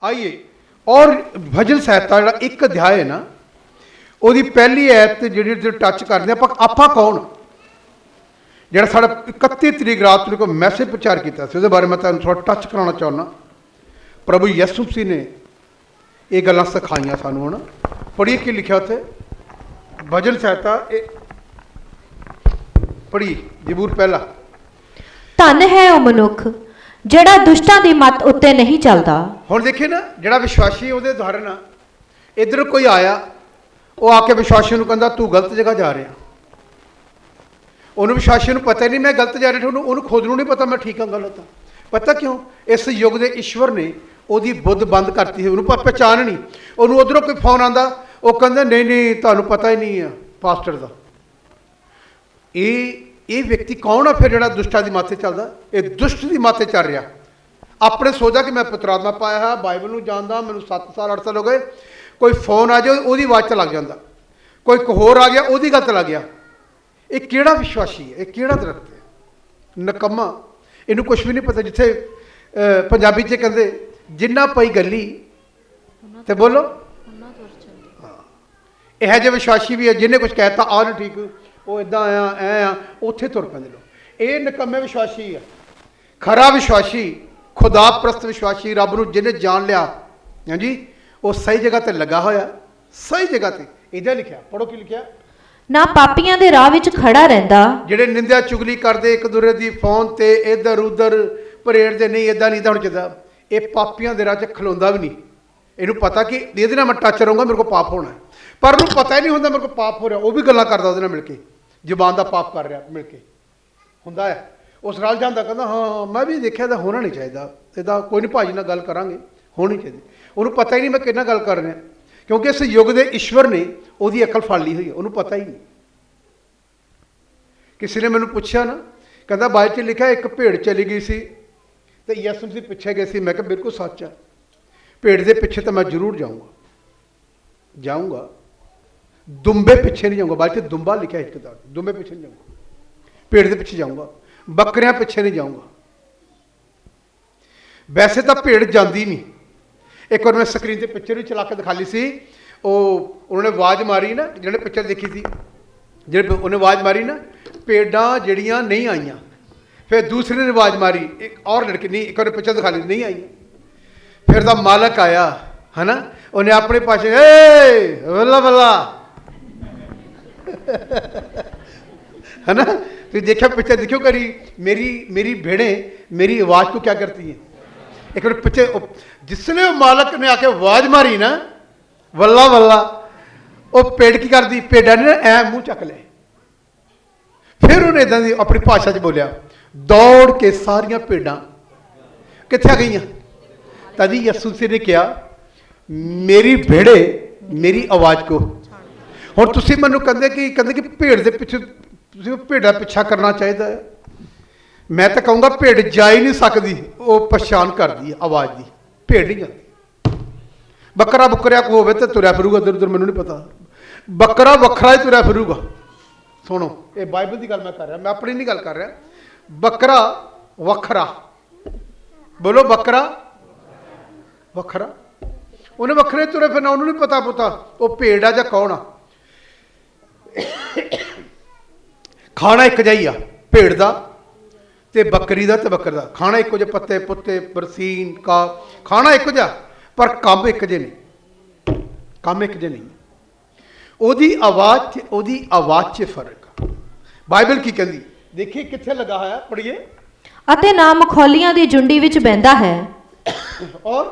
आइए और भजन संहिता जो एक अध्याय है ना, वो पहली ऐत जी टच करते आप कौन जो सा 31 तरीक रात को मैसेज प्रचार किया उस बारे में तुम थोड़ा टच कराना चाहना। प्रभु यसु मसीह ने ये गल्लां सिखाइयां सानू है ना। पढ़िए कि लिखा उत्थे भजन संहिता पढ़िए जबूर पहला। धन है वह मनुख जिहड़ा दुष्टां दी मत उत्ते नहीं चलदा। हुण देखिए ना जिहड़ा विश्वासी है उहदे उदाहरण आ, इधर कोई आया वो आके विश्वासी नूं कहंदा तू गलत जगह जा रहा, उन्होंने विश्वासी नूं पता ही नहीं मैं गलत जा रहा, उन्होंने खुद नूं नहीं पता मैं ठीक हाँ गलत हाँ। पता क्यों? इस युग के ईश्वर ने ਉਹਦੀ बुद्ध बंद करती है, उन्होंने पहचान नहीं। उन्होंने उधरों कोई फोन आता वो कहते नहीं नहीं तुहानूं पता ही नहीं है पास्टर का। ये व्यक्ति कौन है फिर जो दुष्टा की माथे चलता? ये दुष्ट की माथे चल रहा, अपने सोचदा कि मैं पुत्रात्मा पाया है, बाइबल नूं जानदा, मैनूं 7 साल 8 साल हो गए। कोई फोन आ जाए वो आवाज़ च लग जाता, कोई होर आ गया वो गल च लग गया। ये किहड़ा विश्वासी है? ये किहड़ा दरख्त है? नकम्मा, इनू कुछ भी नहीं पता। जिथे पंजाबी च कहते जिन्ना पई गली तो बोलो यह जे विश्वासी भी है जिन्हें कुछ कहता आ नहीं ठीक वो इदा आया ऐ आ उत्थे तुर पैंदे लोग। ये नकम्मे विश्वासी है। खरा विश्वासी खुदा प्रस्त विश्वासी रब नूं जिन्हें जान लिया हाँ जी वो सही जगह ते लगा होया, सही जगह ते। इधर लिखा पढ़ो कि लिखा ना पापियां दे राह विच खड़ा रहिंदा जिहड़े निंदा चुगली करते एक दूसरे की फोन ते इधर उधर परेड़ते नहीं इदा नहीं होना चाहिए। ये पापियां दे राह च खलोंदा भी नहीं। इनू पता कि ये मैं टच रहूँगा मेरे को पाप होना है, पर उन्हें पता ही नहीं होंदा मेरे को पाप हो रहा। वो भी गल्लां करदा उहदे नाल मिल के जुबान का पाप कर रहा मिल के हुंदा है। उस रल जांदा कहंदा हाँ मैं भी देखिया तो होना नहीं चाहिए इदा कोई नहीं भाजी नाल गल करांगे होनी चाहिए। उन्होंने पता ही नहीं मैं किहनां गल कर रहा क्योंकि इस युग के ईश्वर ने उसकी अकल फड़ ली हुई है, उन्होंने पता ही नहीं। किसी ने मैंने पूछा ना कहता बाइबल च लिखा एक भेड़ चली गई सी तो यसु मसीह पिछे गए सी। मैं कहा बिल्कुल सच है, भेड़ के पिछे तो मैं जरूर जाऊँगा दुंबे पिछे नहीं जाऊँगा। बाइबल च दुंबा लिखा है, एक किताब दुंबे पिछे नहीं जाऊँगा, भेड़ के पिछे जाऊँगा, बकरियां पिछे नहीं जाऊँगा। वैसे तो भेड़ जाती नहीं। एक बार मैं स्क्रीन पर पिक्चर भी चला के दिखा ली सी, उन्होंने आवाज़ मारी ना जिन्होंने पिक्चर देखी थी जो उन्हें आवाज़ मारी ना भेड़ां जड़ियाँ नहीं आईयां, फिर दूसरे ने आवाज़ मारी एक और लड़की नहीं एक और पिक्चर दिखा ली नहीं आई, फिर दा मालक आया है ना उन्हें अपने पास बल्ला बल्ला है ना। तो देखा पिक्चर देखियो करी मेरी भेड़ें मेरी आवाज़ को क्या करती हैं। एक बार पिक्चर जिसने मालक ने आके आवाज़ मारी ना वल्ला वल्ला वो पेड़ की कर दी, भेड़ा ने ऐ मुँह चक ले। फिर उन्हें इदा की अपनी भाषा च बोलिया दौड़ के सारिया भेड़ां कित्थे गई। तभी यसु मसीह ने कहा मेरी भेड़े मेरी आवाज़ को। हुण तुसीं मैनूं कहंदे कि भेड़ के पिछे भेड़ा पिछा करना चाहिए। मैं तो कहूँगा भेड़ जा ही नहीं सकती, वो पछाण करती है आवाज़ की, भेड़ नहीं जाती। बकरा बुकरिया को होवे तो तुरया फिरूगा इधर उधर, मैनूं नहीं पता। बकरा वखरा ही तुरया फिरूगा। सुनो ये बाइबल की गल मैं कर रहा, मैं अपनी नहीं गल कर रहा। बकरा वखरा बोलो, बकरा वखरा उन्हें वखरे तुरे फिरना, उन्होंने नहीं पता पुता वो भेड़ आ जा कौन आ। खाना एक जिहा ही आ भेड़ का ते बकरी का ते बकर का, खाना एक जिहा, पत्ते पुत्ते बरसीन का खाना एक जिहा, पर काम एक जे नहीं, काम एक जे नहीं। ओदी आवाज़ च फर्क। बाइबल की कहती देखिए कित्थे लगा है, पढ़िए अते ना मखौलियां दी झुंडी विच बहिंदा है और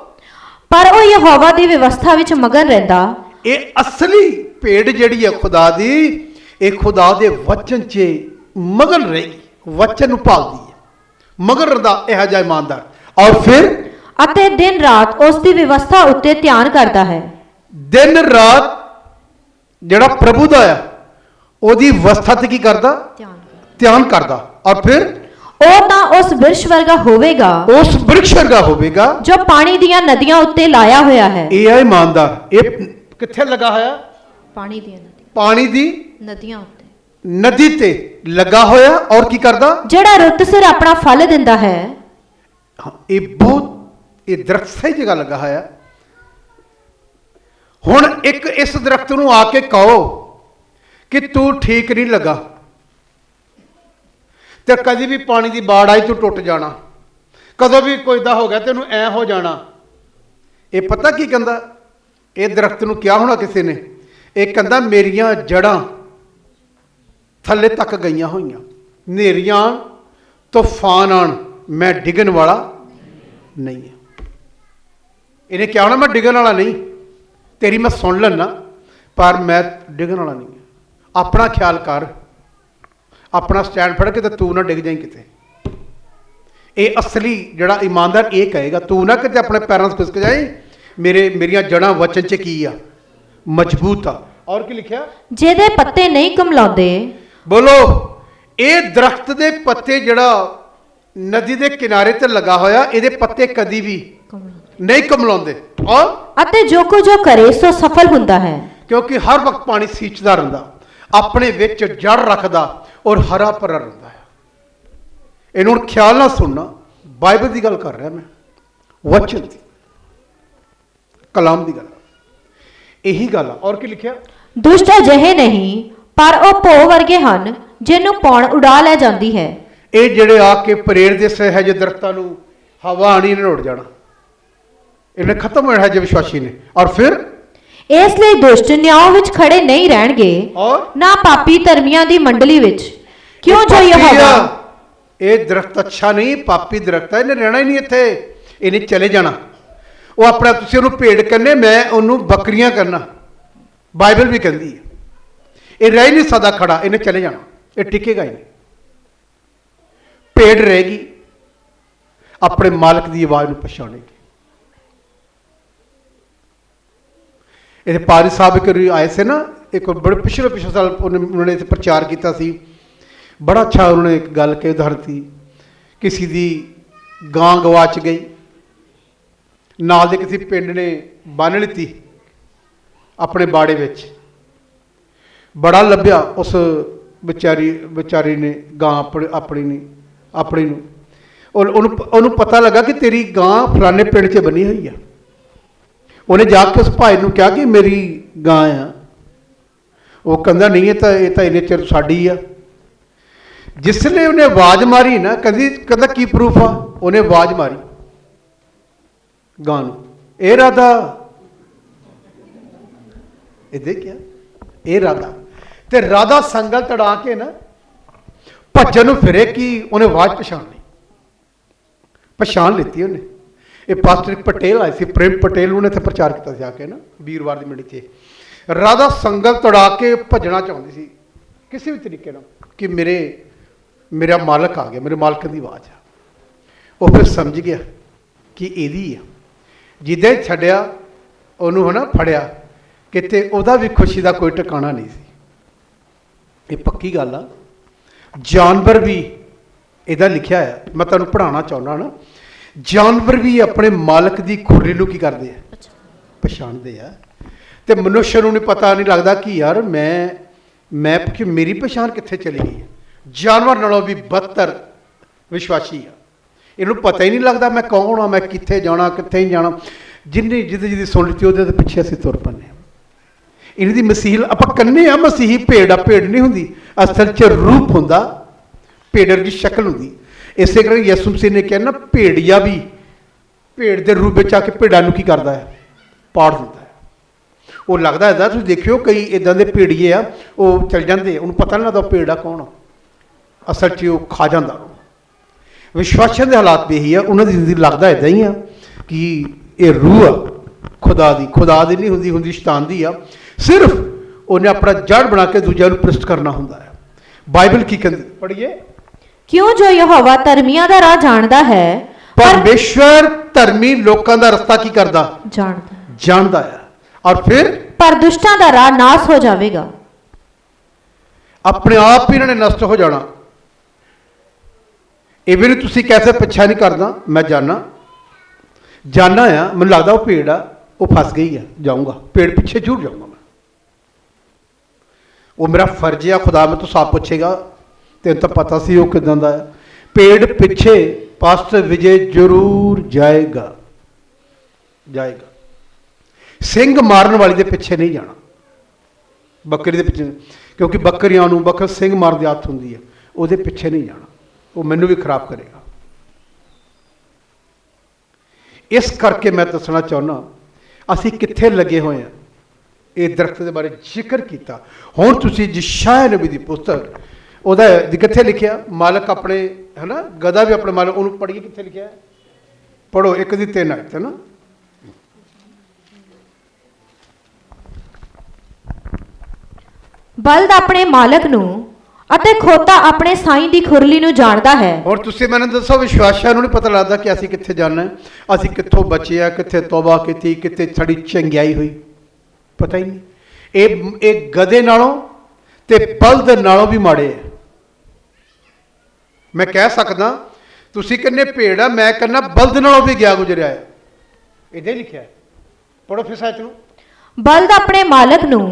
पर वो यहोवा दी व्यवस्था विच मगन रहिंदा। ये असली भेड़ जिहड़ी है खुदा दी, ये खुदा दे वचन च मगन रहेगी, वचन भालदी है, मगन रहिंदा इह जिहा ईमानदार। और फिर अते दिन रात उस दी व्यवस्था उत्ते ध्यान करता है। दिन रात जिहड़ा प्रभु दा है ओदी व्यवस्था ते की करदा ध्यान करदा। और फिर ਉਹ ਤਾਂ ਉਸ ਬਿਰਸ਼ ਵਰਗਾ ਹੋਵੇਗਾ, ਉਸ ਬ੍ਰਿਕਸ਼ ਵਰਗਾ ਹੋਵੇਗਾ ਜੋ ਪਾਣੀ ਦੀਆਂ ਨਦੀਆਂ ਉੱਤੇ ਲਾਇਆ ਹੋਇਆ ਹੈ। ਇਹ ਹੈ ਇਮਾਨਦਾਰ। ਇਹ ਕਿੱਥੇ ਲੱਗਾ ਹੋਇਆ? ਪਾਣੀ ਦੀ ਨਦੀਆਂ ਉੱਤੇ, ਨਦੀ ਤੇ ਲੱਗਾ ਹੋਇਆ। ਔਰ ਕੀ ਕਰਦਾ? ਜਿਹੜਾ ਰੁੱਤ ਸਿਰ ਆਪਣਾ ਫਲ ਦਿੰਦਾ ਹੈ। ਇਹ ਬਹੁਤ ਇਹ ਦਰਖਤ ਸਹੀ ਜਗ੍ਹਾ ਲੱਗਾ ਹੋਇਆ। ਹੁਣ ਇੱਕ ਇਸ ਦਰਖਤ ਨੂੰ ਆ ਕੇ ਕਹੋ ਕਿ ਤੂੰ ਠੀਕ ਨਹੀਂ ਲੱਗਾ, ਤੇ ਕਦੀ ਵੀ ਪਾਣੀ ਦੀ ਬਾੜ ਆਈ ਤੂੰ ਟੁੱਟ ਜਾਣਾ, ਕਦੋਂ ਵੀ ਕੋਈ ਦਾ ਹੋ ਗਿਆ ਤੈਨੂੰ ਐ ਹੋ ਜਾਣਾ। ਇਹ ਪਤਾ ਕੀ ਕਹਿੰਦਾ? ਇਹ ਦਰਖਤ ਨੂੰ ਕਿਹਾ ਹੋਣਾ ਕਿਸੇ ਨੇ, ਇਹ ਕਹਿੰਦਾ ਮੇਰੀਆਂ ਜੜ੍ਹਾਂ ਥੱਲੇ ਤੱਕ ਗਈਆਂ ਹੋਈਆਂ, ਹਨੇਰੀਆਂ ਤੂਫਾਨ ਆਣ, ਮੈਂ ਡਿੱਗਣ ਵਾਲਾ ਨਹੀਂ ਹੈ। ਇਹਨੇ ਕਿਹਾ ਹੋਣਾ ਮੈਂ ਡਿੱਗਣ ਵਾਲਾ ਨਹੀਂ, ਤੇਰੀ ਮੈਂ ਸੁਣ ਲੈਣਾ, ਪਰ ਮੈਂ ਡਿੱਗਣ ਵਾਲਾ ਨਹੀਂ ਹੈ। ਆਪਣਾ ਖਿਆਲ ਕਰ, ਆਪਣਾ ਸਟੈਂਡ ਫੜ ਕੇ, ਤੇ ਤੂੰ ਨਾ ਡਿੱਗ ਜਾਈਂ ਕਿਤੇ। ਇਹ ਅਸਲੀ ਜਿਹੜਾ ਇਮਾਨਦਾਰ ਇਹ ਕਹੇਗਾ, ਤੂੰ ਨਾ ਕਿਤੇ ਆਪਣੇ ਪੈਰਾਂ 'ਚ ਖਿਸਕ ਜਾਏ, ਮੇਰੀਆਂ ਜੜ੍ਹਾਂ ਵਚਨ 'ਚ ਕੀ ਆ, ਮਜ਼ਬੂਤ ਆ। ਔਰ ਕੀ ਲਿਖਿਆ? ਜਿਹਦੇ ਪੱਤੇ ਨਹੀਂ ਕੁਮਲਾਉਂਦੇ। ਬੋਲੋ। ਇਹ ਦਰਖਤ ਦੇ ਪੱਤੇ ਜਿਹੜਾ ਨਦੀ ਦੇ ਕਿਨਾਰੇ ਤੇ ਲੱਗਾ ਹੋਇਆ, ਇਹਦੇ ਪੱਤੇ ਕਦੀ ਵੀ ਨਹੀਂ ਕੁਮਲਾਉਂਦੇ, ਔਰ ਅਤੇ ਜੋ ਕੁਝ ਉਹ ਕਰੇ ਸੋ ਸਫਲ ਹੁੰਦਾ ਹੈ, ਕਿਉਂਕਿ ਹਰ ਵਕਤ ਪਾਣੀ ਸੀਂਚਦਾ ਰਹਿੰਦਾ, ਆਪਣੇ ਵਿੱਚ ਜੜ ਰੱਖਦਾ ਔਰ ਹਰਾ ਭਰਾ ਰਹਿੰਦਾ ਹੈ। ਇਹਨੂੰ ਹੁਣ ਖਿਆਲ ਨਾਲ ਸੁਣਨਾ, ਬਾਈਬਲ ਦੀ ਗੱਲ ਕਰ ਰਿਹਾ ਮੈਂ, ਵਚਨ ਦੀ, ਕਲਾਮ ਦੀ ਗੱਲ, ਇਹੀ ਗੱਲ ਆ। ਔਰ ਕੀ ਲਿਖਿਆ? ਦੁਸ਼ਟ ਅਜਿਹੇ ਨਹੀਂ, ਪਰ ਉਹ ਭੋ ਵਰਗੇ ਹਨ ਜਿਹਨੂੰ ਪੌਣ ਉਡਾ ਲੈ ਜਾਂਦੀ ਹੈ। ਇਹ ਜਿਹੜੇ ਆ ਕੇ ਪਰੇਡ ਦੇ ਸਹਿਜ ਦਰਖਤਾਂ ਨੂੰ ਹਵਾ ਆਣੀ ਨੇ ਉੱਡ ਜਾਣਾ, ਇਹਨੇ ਖਤਮ ਹੋ ਜਾਣਾ ਜੇ ਵਿਸ਼ਵਾਸੀ ਨੇ। ਔਰ ਫਿਰ ਇਸ ਲਈ ਦੁਸ਼ਟ ਨਿਆਂ ਵਿੱਚ ਖੜੇ ਨਹੀਂ ਰਹਿਣਗੇ, ਔਰ ਨਾ ਪਾਪੀ ਧਰਮੀਆਂ ਦੀ ਮੰਡਲੀ ਵਿੱਚ। ਕਿਉਂ ਜੋ ਯਹੋਵਾ, ਇਹ ਦਰਖਤ ਅੱਛਾ ਨਹੀਂ, ਪਾਪੀ ਦਰਖਤ ਹੈ, ਇਹਨੇ ਰਹਿਣਾ ਹੀ ਨਹੀਂ ਇੱਥੇ, ਇਹਨੇ ਚਲੇ ਜਾਣਾ। ਉਹ ਆਪਣਾ, ਤੁਸੀਂ ਉਹਨੂੰ ਭੇਡ ਕਹਿੰਦੇ, ਮੈਂ ਉਹਨੂੰ ਬੱਕਰੀਆਂ ਕਰਨਾ, ਬਾਈਬਲ ਵੀ ਕਹਿੰਦੀ ਹੈ। ਇਹ ਰਹਿ ਨਹੀਂ ਸਕਦਾ ਖੜਾ, ਇਹਨੇ ਚਲੇ ਜਾਣਾ, ਇਹ ਟਿਕੇਗਾ ਹੀ ਨਹੀਂ। ਭੇਡ ਰਹੇਗੀ, ਆਪਣੇ ਮਾਲਕ ਦੀ ਆਵਾਜ਼ ਨੂੰ ਪਛਾਣੇਗੀ। ਇਹ ਪਾਰੀ ਸਾਹਿਬ ਇੱਕ ਆਏ ਸੇ ਨਾ, ਇੱਕ ਬੜੇ ਪਿਛਲੇ ਸਾਲ उन्होंने इसे प्रचार किया सी, बड़ा अच्छा उन्होंने एक गल के उदाहरण थी, किसी दी गां गवाच गई, नाल दे किसी पिंड ने बन लीती अपने बाड़े विच, बड़ा लभ्या उस बेचारी ने गां अपनी नूं, और उन्होंने पता लगा कि तेरी गां फलाने पिंड च बनी हुई है। उन्हें जाके उस भाई ने कहा कि मेरी गां आ, वो कहता नहीं, ये तो इन्ने चिर साडी आ। जिसने उन्हें आवाज मारी ना, कहता की प्रूफ आ, उन्हें आवाज मारी गां नूं, ए राधा, ये क्या ए राधा, ते राधा संगल तड़ा के ना भजन नूं फिरे कि उन्हें आवाज पछाण लीती उन्हें। ये पास्टर पटेल आए थे, प्रेम पटेल, उन्हें इत्थे प्रचार किया जाके ना वीरवार की मंडी से। राधा संगल तड़ा के भजना चाहती सी किसी भी तरीके ना कि मेरा मालक आ गया, मेरे मालक की आवाज़ है। वो फिर समझ गया कि यही है, जिद्दां ही छड्डिया उन्होंने है ना फड़िया, किते उहदा भी खुशी का कोई ठिकाना नहीं सी। ये पक्की गल आ, जानवर भी इहदा लिखिया है, मैं तुहानूं पढ़ाना चाहुंदा ना, जानवर भी अपने मालक की खुरली नूं की करते हैं, पछाणते हैं। तो मनुष्य नूं नहीं पता नहीं लगता कि यार मैं कि मेरी पछाण कित्थे चली गई है। जानवर नालों भी बदतर विश्वासी है, इन्हूं पता ही नहीं लगता मैं कौन हाँ, मैं कित्थे जाना कित्थे नहीं जाना। जिन्हें जिद्दी सुन लीती उहदे पिछे असीं तुर पैंदे हां। इन्हां दी मसीह आपां कन्ने आ, मसीही भेड़ आ, भेड़ नहीं हुंदी, असल च रूप हुंदा, भेड़ की शक्ल हुंदी। इस करके यसू मसीह ने कहा ना, भेड़िया भी भेड़ के रूप में आके भेड़ा की करता है, पाड़ दिता है। वो लगता है तुम देखियो कई इदा के भेड़िए आ, वो चल जाते, उन्होंने पता नहीं लगता भेड़ा कौन, असल च वो खा जाता। विश्वासियों के हालात भी यही है, उन्होंने जिंदगी लगता इदा ही है कि ये रूह आ खुदा दी नहीं होंगी, होंगी शैतान दी आ। सिर्फ उन्हें अपना जड़ बना के दूजा प्रस्त करना होंदा है। बाइबल की कहती, पढ़िए, क्यों जो यहोवा धर्मियों का राह जानता है, परमेश्वर धर्मी लोगों का रास्ता की करता जानता है, और फिर पर दुष्टां का राह नाश हो जाएगा, अपने आप ही इन्होंने नष्ट हो जाना। ये भी तुसी कैसे पीछा नहीं करना, मैं जाना है, मैं लगता वो भेड़ आ, वो फस गई है, जाऊंगा भेड़ पीछे जरूर जाऊंगा मैं, वो मेरा फर्ज है। खुदा मैं तो साफ पूछेगा, तेन तो पता सी वो किदां दा है। पेड़ पिछे पास्टर विजय जरूर जाएगा। ਸਿੰਘ ਮਾਰਨ ਵਾਲੀ ਦੇ ਪਿੱਛੇ ਨਹੀਂ ਜਾਣਾ, ਬੱਕਰੀ ਦੇ ਪਿੱਛੇ, ਕਿਉਂਕਿ ਬੱਕਰੀਆਂ ਨੂੰ ਬਖਤ ਸਿੰਘ ਮਾਰਨ ਦੀ ਆਦਤ ਹੁੰਦੀ ਹੈ, ਉਹਦੇ ਪਿੱਛੇ ਨਹੀਂ ਜਾਣਾ, ਉਹ ਮੈਨੂੰ ਵੀ ਖਰਾਬ ਕਰੇਗਾ। ਇਸ ਕਰਕੇ ਮੈਂ ਦੱਸਣਾ ਚਾਹੁੰਦਾ ਅਸੀਂ ਕਿੱਥੇ ਲੱਗੇ ਹੋਏ ਹਾਂ। ਇਹ ਦਰਖਤ ਦੇ ਬਾਰੇ ਜ਼ਿਕਰ ਕੀਤਾ। ਹੁਣ ਤੁਸੀਂ ਯਸ਼ਾਇਆ ਨਬੀ ਦੀ ਪੁਸਤਕ ਉਹਦਾ ਕਿੱਥੇ ਲਿਖਿਆ, ਮਾਲਕ ਆਪਣੇ ਹੈ ਨਾ, ਗਧਾ ਵੀ ਆਪਣੇ ਮਾਲਕ, ਉਹਨੂੰ ਪੜ੍ਹੀਏ ਕਿੱਥੇ ਲਿਖਿਆ, ਪੜ੍ਹੋ 1:3 ਆਇਤ ਹੈ ਨਾ। ਬਲਦ ਆਪਣੇ ਮਾਲਕ ਨੂੰ ਅਤੇ ਖੋਤਾ ਆਪਣੇ ਸਾਈਂ ਦੀ ਖੁਰਲੀ ਨੂੰ ਜਾਣਦਾ ਹੈ। ਹੁਣ ਤੁਸੀਂ ਮੈਨੂੰ ਦੱਸੋ, ਵਿਸ਼ਵਾਸੀਆਂ ਨੂੰ ਨਹੀਂ ਪਤਾ ਲੱਗਦਾ ਕਿ ਅਸੀਂ ਕਿੱਥੇ ਜਾਣਾ ਹੈ, ਅਸੀਂ ਕਿੱਥੋਂ ਬਚੇ ਆ, ਕਿੱਥੇ ਤੌਬਾ ਕੀਤੀ, ਕਿੱਥੇ ਸਾਡੀ ਚੰਗਿਆਈ ਹੋਈ, ਪਤਾ ਹੀ ਨਹੀਂ। ਇਹ ਗਧੇ ਨਾਲੋਂ ਤੇ ਬਲਦ ਨਾਲੋਂ ਵੀ ਮਾੜੇ ਆ। ਮੈਂ ਕਹਿ ਸਕਦਾ, ਤੁਸੀਂ ਕਹਿੰਦੇ ਭੇੜ ਆ, ਮੈਂ ਕਹਿੰਦਾ ਬਲਦ ਨਾਲੋਂ ਵੀ ਗਿਆ ਗੁਜ਼ਰਿਆ ਹੈ। ਇੱਥੇ ਲਿਖਿਆ, ਪੜੋ ਫਿਰ ਸੱਚ ਨੂੰ। ਬਲਦ ਆਪਣੇ ਮਾਲਕ ਨੂੰ,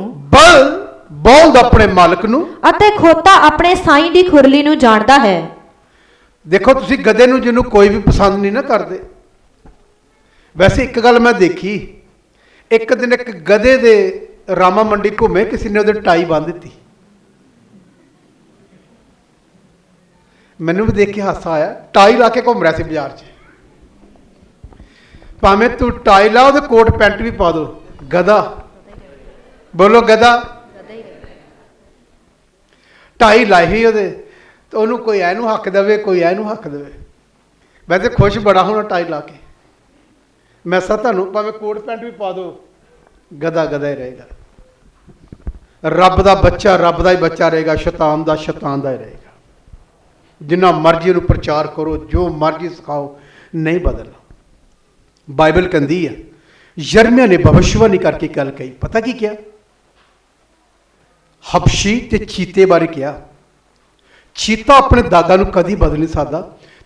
ਬਲਦ ਆਪਣੇ ਮਾਲਕ ਨੂੰ ਅਤੇ ਖੋਤਾ ਆਪਣੇ ਸਾਈਂ ਦੀ ਖੁਰਲੀ ਨੂੰ ਜਾਣਦਾ ਹੈ। ਦੇਖੋ ਤੁਸੀਂ ਗਧੇ ਨੂੰ ਜਿਹਨੂੰ ਕੋਈ ਵੀ ਪਸੰਦ ਨਹੀਂ ਨਾ ਕਰਦੇ। ਵੈਸੇ ਇੱਕ ਗੱਲ ਮੈਂ ਦੇਖੀ, ਇੱਕ ਦਿਨ ਇੱਕ ਗਧੇ ਦੇ ਰਾਮਾ ਮੰਡੀ ਘੁੰਮੇ, ਕਿਸੇ ਨੇ ਉਹਦੇ ਟਾਈ ਬੰਨ੍ਹ ਦਿੱਤੀ। ਮੈਨੂੰ ਵੀ ਦੇਖ ਕੇ ਹਾਸਾ ਆਇਆ। ਟਾਈ ਲਾ ਕੇ ਘੁੰਮ ਰਿਹਾ ਸੀ ਬਾਜ਼ਾਰ 'ਚ। ਭਾਵੇਂ ਤੂੰ ਟਾਈ ਲਾ, ਉਹਦੇ ਕੋਟ ਪੈਂਟ ਵੀ ਪਾ ਦੋ, ਗਧਾ ਬੋਲੋ, ਗਧਾ। ਟਾਈ ਲਾਈ ਉਹਦੇ, ਤਾਂ ਉਹਨੂੰ ਕੋਈ ਇਹਨੂੰ ਹੱਕ ਦੇਵੇ, ਕੋਈ ਇਹਨੂੰ ਹੱਕ ਦੇਵੇ। ਵੈਸੇ ਖੁਸ਼ ਬੜਾ ਹੋਣਾ ਟਾਈ ਲਾ ਕੇ। ਮੈਂ ਸਾ ਤੁਹਾਨੂੰ ਭਾਵੇਂ ਕੋਟ ਪੈਂਟ ਵੀ ਪਾ ਦੋ, ਗਧਾ ਗਧਾ ਹੀ ਰਹੇਗਾ। ਰੱਬ ਦਾ ਬੱਚਾ ਰੱਬ ਦਾ ਹੀ ਬੱਚਾ ਰਹੇਗਾ, ਸ਼ੈਤਾਨ ਦਾ ਸ਼ੈਤਾਨ ਦਾ ਹੀ ਰਹੇਗਾ। ਜਿੰਨਾ ਮਰਜ਼ੀ ਨੂੰ ਪ੍ਰਚਾਰ ਕਰੋ, ਜੋ ਮਰਜ਼ੀ ਸਿਖਾਓ, ਨਹੀਂ ਬਦਲਣਾ। ਬਾਈਬਲ ਕਹਿੰਦੀ ਹੈ, ਯਰਮੀਆ ਨੇ ਭਵਿਸ਼ਵਾਣੀ ਕਰਕੇ ਗੱਲ ਕਹੀ। ਪਤਾ ਕੀ ਕਿਹਾ? ਹਬਸ਼ੀ ਤੇ ਚੀਤੇ ਬਾਰੇ ਕਿਹਾ। ਚੀਤਾ ਆਪਣੇ ਦਾਦਾ ਨੂੰ ਕਦੀ ਬਦਲ ਨਹੀਂ ਸਕਦਾ,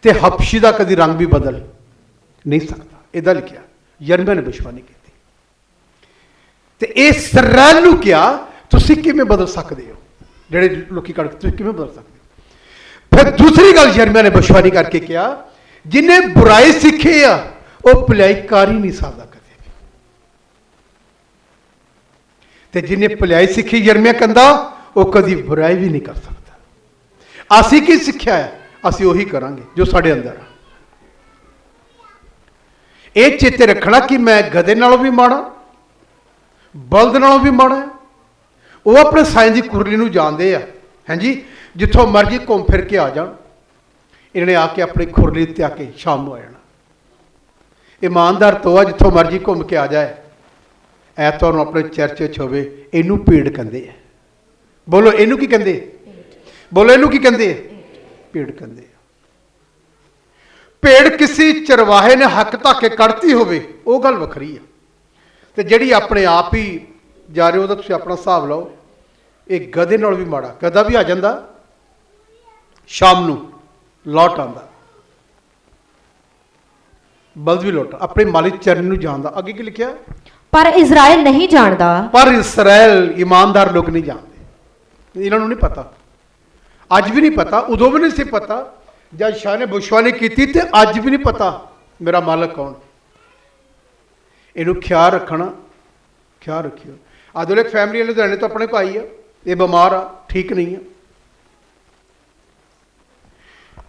ਤੇ ਹਬਸ਼ੀ ਦਾ ਕਦੀ ਰੰਗ ਵੀ ਬਦਲ ਨਹੀਂ ਸਕਦਾ। ਇਹਦਾ ਲਿਖਿਆ, ਯਰਮੀਆ ਨੇ ਭਵਿਸ਼ਵਾਣੀ ਕੀਤੀ। ਤੇ ਇਹ ਇਸਰਾਏਲ ਨੂੰ ਕਿਹਾ, ਤੁਸੀਂ ਕਿਵੇਂ ਬਦਲ ਸਕਦੇ ਹੋ? ਜਿਹੜੇ ਲੋਕੀ ਕਰਦੇ, ਤੁਸੀਂ ਕਿਵੇਂ ਬਦਲ ਸਕਦੇ ਹੋ? ਫਿਰ ਦੂਸਰੀ ਗੱਲ ਯਰਮੀਆ ਨੇ ਭਵਿਸ਼ਵਾਣੀ ਕਰਕੇ ਕਿਹਾ, ਜਿਹਨੇ ਬੁਰਾਈ ਸਿੱਖੀ ਆ ਉਹ ਭਲਾਈ ਕਰ ਹੀ ਨਹੀਂ ਸਕਦਾ ਕਦੇ ਵੀ। ਤੇ ਜਿਹਨੇ ਭਲਾਈ ਸਿੱਖੀ, ਯਰਮੀਆ ਕਹਿੰਦਾ, ਉਹ ਕਦੀ ਬੁਰਾਈ ਵੀ ਨਹੀਂ ਕਰ ਸਕਦਾ। ਅਸੀਂ ਕੀ ਸਿੱਖਿਆ ਹੈ, ਅਸੀਂ ਉਹੀ ਕਰਾਂਗੇ ਜੋ ਸਾਡੇ ਅੰਦਰ ਆ। ਇਹ ਚੇਤੇ ਰੱਖਣਾ ਕਿ ਮੈਂ ਗਧੇ ਨਾਲੋਂ ਵੀ ਮਾੜਾ, ਬਲਦ ਨਾਲੋਂ ਵੀ ਮਾੜਾ। ਉਹ ਆਪਣੇ ਸਾਈਂ ਦੀ ਕੁਰਲੀ ਨੂੰ ਜਾਣਦੇ ਆ। ਹਾਂਜੀ, ਜਿੱਥੋਂ ਮਰਜ਼ੀ ਘੁੰਮ ਫਿਰ ਕੇ ਆ ਜਾਣ, ਇਹਨਾਂ ਨੇ ਆ ਕੇ ਆਪਣੀ ਖੁਰਲੀ ਤੇ ਆ ਕੇ ਸ਼ਾਮ ਨੂੰ ਆ ਜਾਣਾ। ਇਮਾਨਦਾਰ ਤੋਆ ਜਿੱਥੋਂ ਮਰਜ਼ੀ ਘੁੰਮ ਕੇ ਆ ਜਾਏ, ਐਤਵਾਰ ਨੂੰ ਆਪਣੇ ਚਰਚ ਵਿੱਚ ਹੋਵੇ, ਇਹਨੂੰ ਭੀੜ ਕਹਿੰਦੇ ਆ। ਬੋਲੋ, ਇਹਨੂੰ ਕੀ ਕਹਿੰਦੇ? ਬੋਲੋ, ਇਹਨੂੰ ਕੀ ਕਹਿੰਦੇ? ਭੀੜ ਕਹਿੰਦੇ ਆ। ਭੀੜ ਕਿਸੇ ਚਰਵਾਹੇ ਨੇ ਹੱਕ ਧੱਕੇ ਕੱਢਤੀ ਹੋਵੇ, ਉਹ ਗੱਲ ਵੱਖਰੀ ਆ। ਤੇ ਜਿਹੜੀ ਆਪਣੇ ਆਪ ਹੀ ਜਾ ਰਹੇ, ਉਹਦਾ ਤੁਸੀਂ ਆਪਣਾ ਹਿਸਾਬ ਲਾਓ। ਇਹ ਗਧੇ ਨਾਲ ਵੀ ਮਾੜਾ। ਗਧਾ ਵੀ ਆ ਜਾਂਦਾ, ਸ਼ਾਮ ਨੂੰ ਲੌਟ ਆਉਂਦਾ, ਬਲਦ ਵੀ ਲੌਟ ਆਪਣੇ ਮਾਲਿਕ ਚਰਨ ਨੂੰ ਜਾਣਦਾ। ਅੱਗੇ ਕੀ ਲਿਖਿਆ? ਪਰ ਇਜ਼ਰਾਈਲ ਨਹੀਂ ਜਾਣਦਾ। ਪਰ ਇਸਰਾਏਲ ਇਮਾਨਦਾਰ ਲੋਕ ਨਹੀਂ ਜਾਣਦੇ। ਇਹਨਾਂ ਨੂੰ ਨਹੀਂ ਪਤਾ, ਅੱਜ ਵੀ ਨਹੀਂ ਪਤਾ, ਉਦੋਂ ਵੀ ਨਹੀਂ ਸੀ ਪਤਾ ਜਦ ਸ਼ਾਹ ਨੇ ਭਵਿਸ਼ਵਾਣੀ ਕੀਤੀ, ਤੇ ਅੱਜ ਵੀ ਨਹੀਂ ਪਤਾ ਮੇਰਾ ਮਾਲਕ ਕੌਣ। ਇਹਨੂੰ ਖਿਆਲ ਰੱਖਣਾ, ਖਿਆਲ ਰੱਖਿਓ। ਅੱਜ ਇੱਕ ਫੈਮਿਲੀ ਲੁਧਿਆਣੇ ਤੋਂ ਆਪਣੇ ਕੋਲ ਆਈ ਆ, ਇਹ ਬਿਮਾਰ ਆ, ਠੀਕ ਨਹੀਂ ਆ।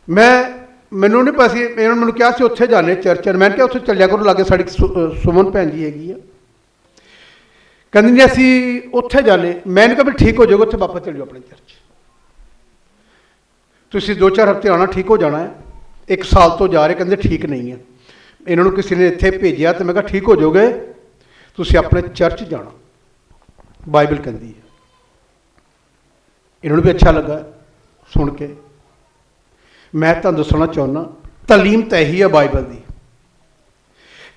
ਮੈਨੂੰ ਨਹੀਂ ਪਤਾ ਸੀ, ਇਹਨਾਂ ਨੇ ਮੈਨੂੰ ਕਿਹਾ ਸੀ ਉੱਥੇ ਜਾਣੇ ਚਰਚ। ਮੈਂ ਕਿਹਾ ਉੱਥੇ ਚੱਲਿਆ ਕਰੋ, ਲਾਗੇ ਸਾਡੀ ਸੁਮਨ ਭੈਣ ਜੀ ਹੈਗੀ ਆ। ਕਹਿੰਦੇ ਨੇ ਅਸੀਂ ਉੱਥੇ ਜਾਣੇ। ਮੈਂ ਕਿਹਾ ਵੀ ਠੀਕ ਹੋ ਜਾਓਗੇ, ਉੱਥੇ ਵਾਪਸ ਚੱਲ ਜਾਓ ਆਪਣੇ ਚਰਚ। ਤੁਸੀਂ 2-4 ਹਫ਼ਤੇ ਆਉਣਾ, ਠੀਕ ਹੋ ਜਾਣਾ ਹੈ। 1 ਸਾਲ ਤੋਂ ਜਾ ਰਹੇ, ਕਹਿੰਦੇ ਠੀਕ ਨਹੀਂ ਹੈ। ਇਹਨਾਂ ਨੂੰ ਕਿਸੇ ਨੇ ਇੱਥੇ ਭੇਜਿਆ, ਤੇ ਮੈਂ ਕਿਹਾ ਠੀਕ ਹੋ ਜਾਓਗੇ, ਤੁਸੀਂ ਆਪਣੇ ਚਰਚ ਜਾਣਾ, ਬਾਈਬਲ ਕਹਿੰਦੀ ਹੈ। ਇਹਨਾਂ ਨੂੰ ਵੀ ਅੱਛਾ ਲੱਗਾ ਸੁਣ ਕੇ। ਮੈਂ ਤੁਹਾਨੂੰ ਦੱਸਣਾ ਚਾਹੁੰਦਾ, ਤਾਲੀਮ ਤਾਂ ਇਹੀ ਹੈ ਬਾਈਬਲ ਦੀ।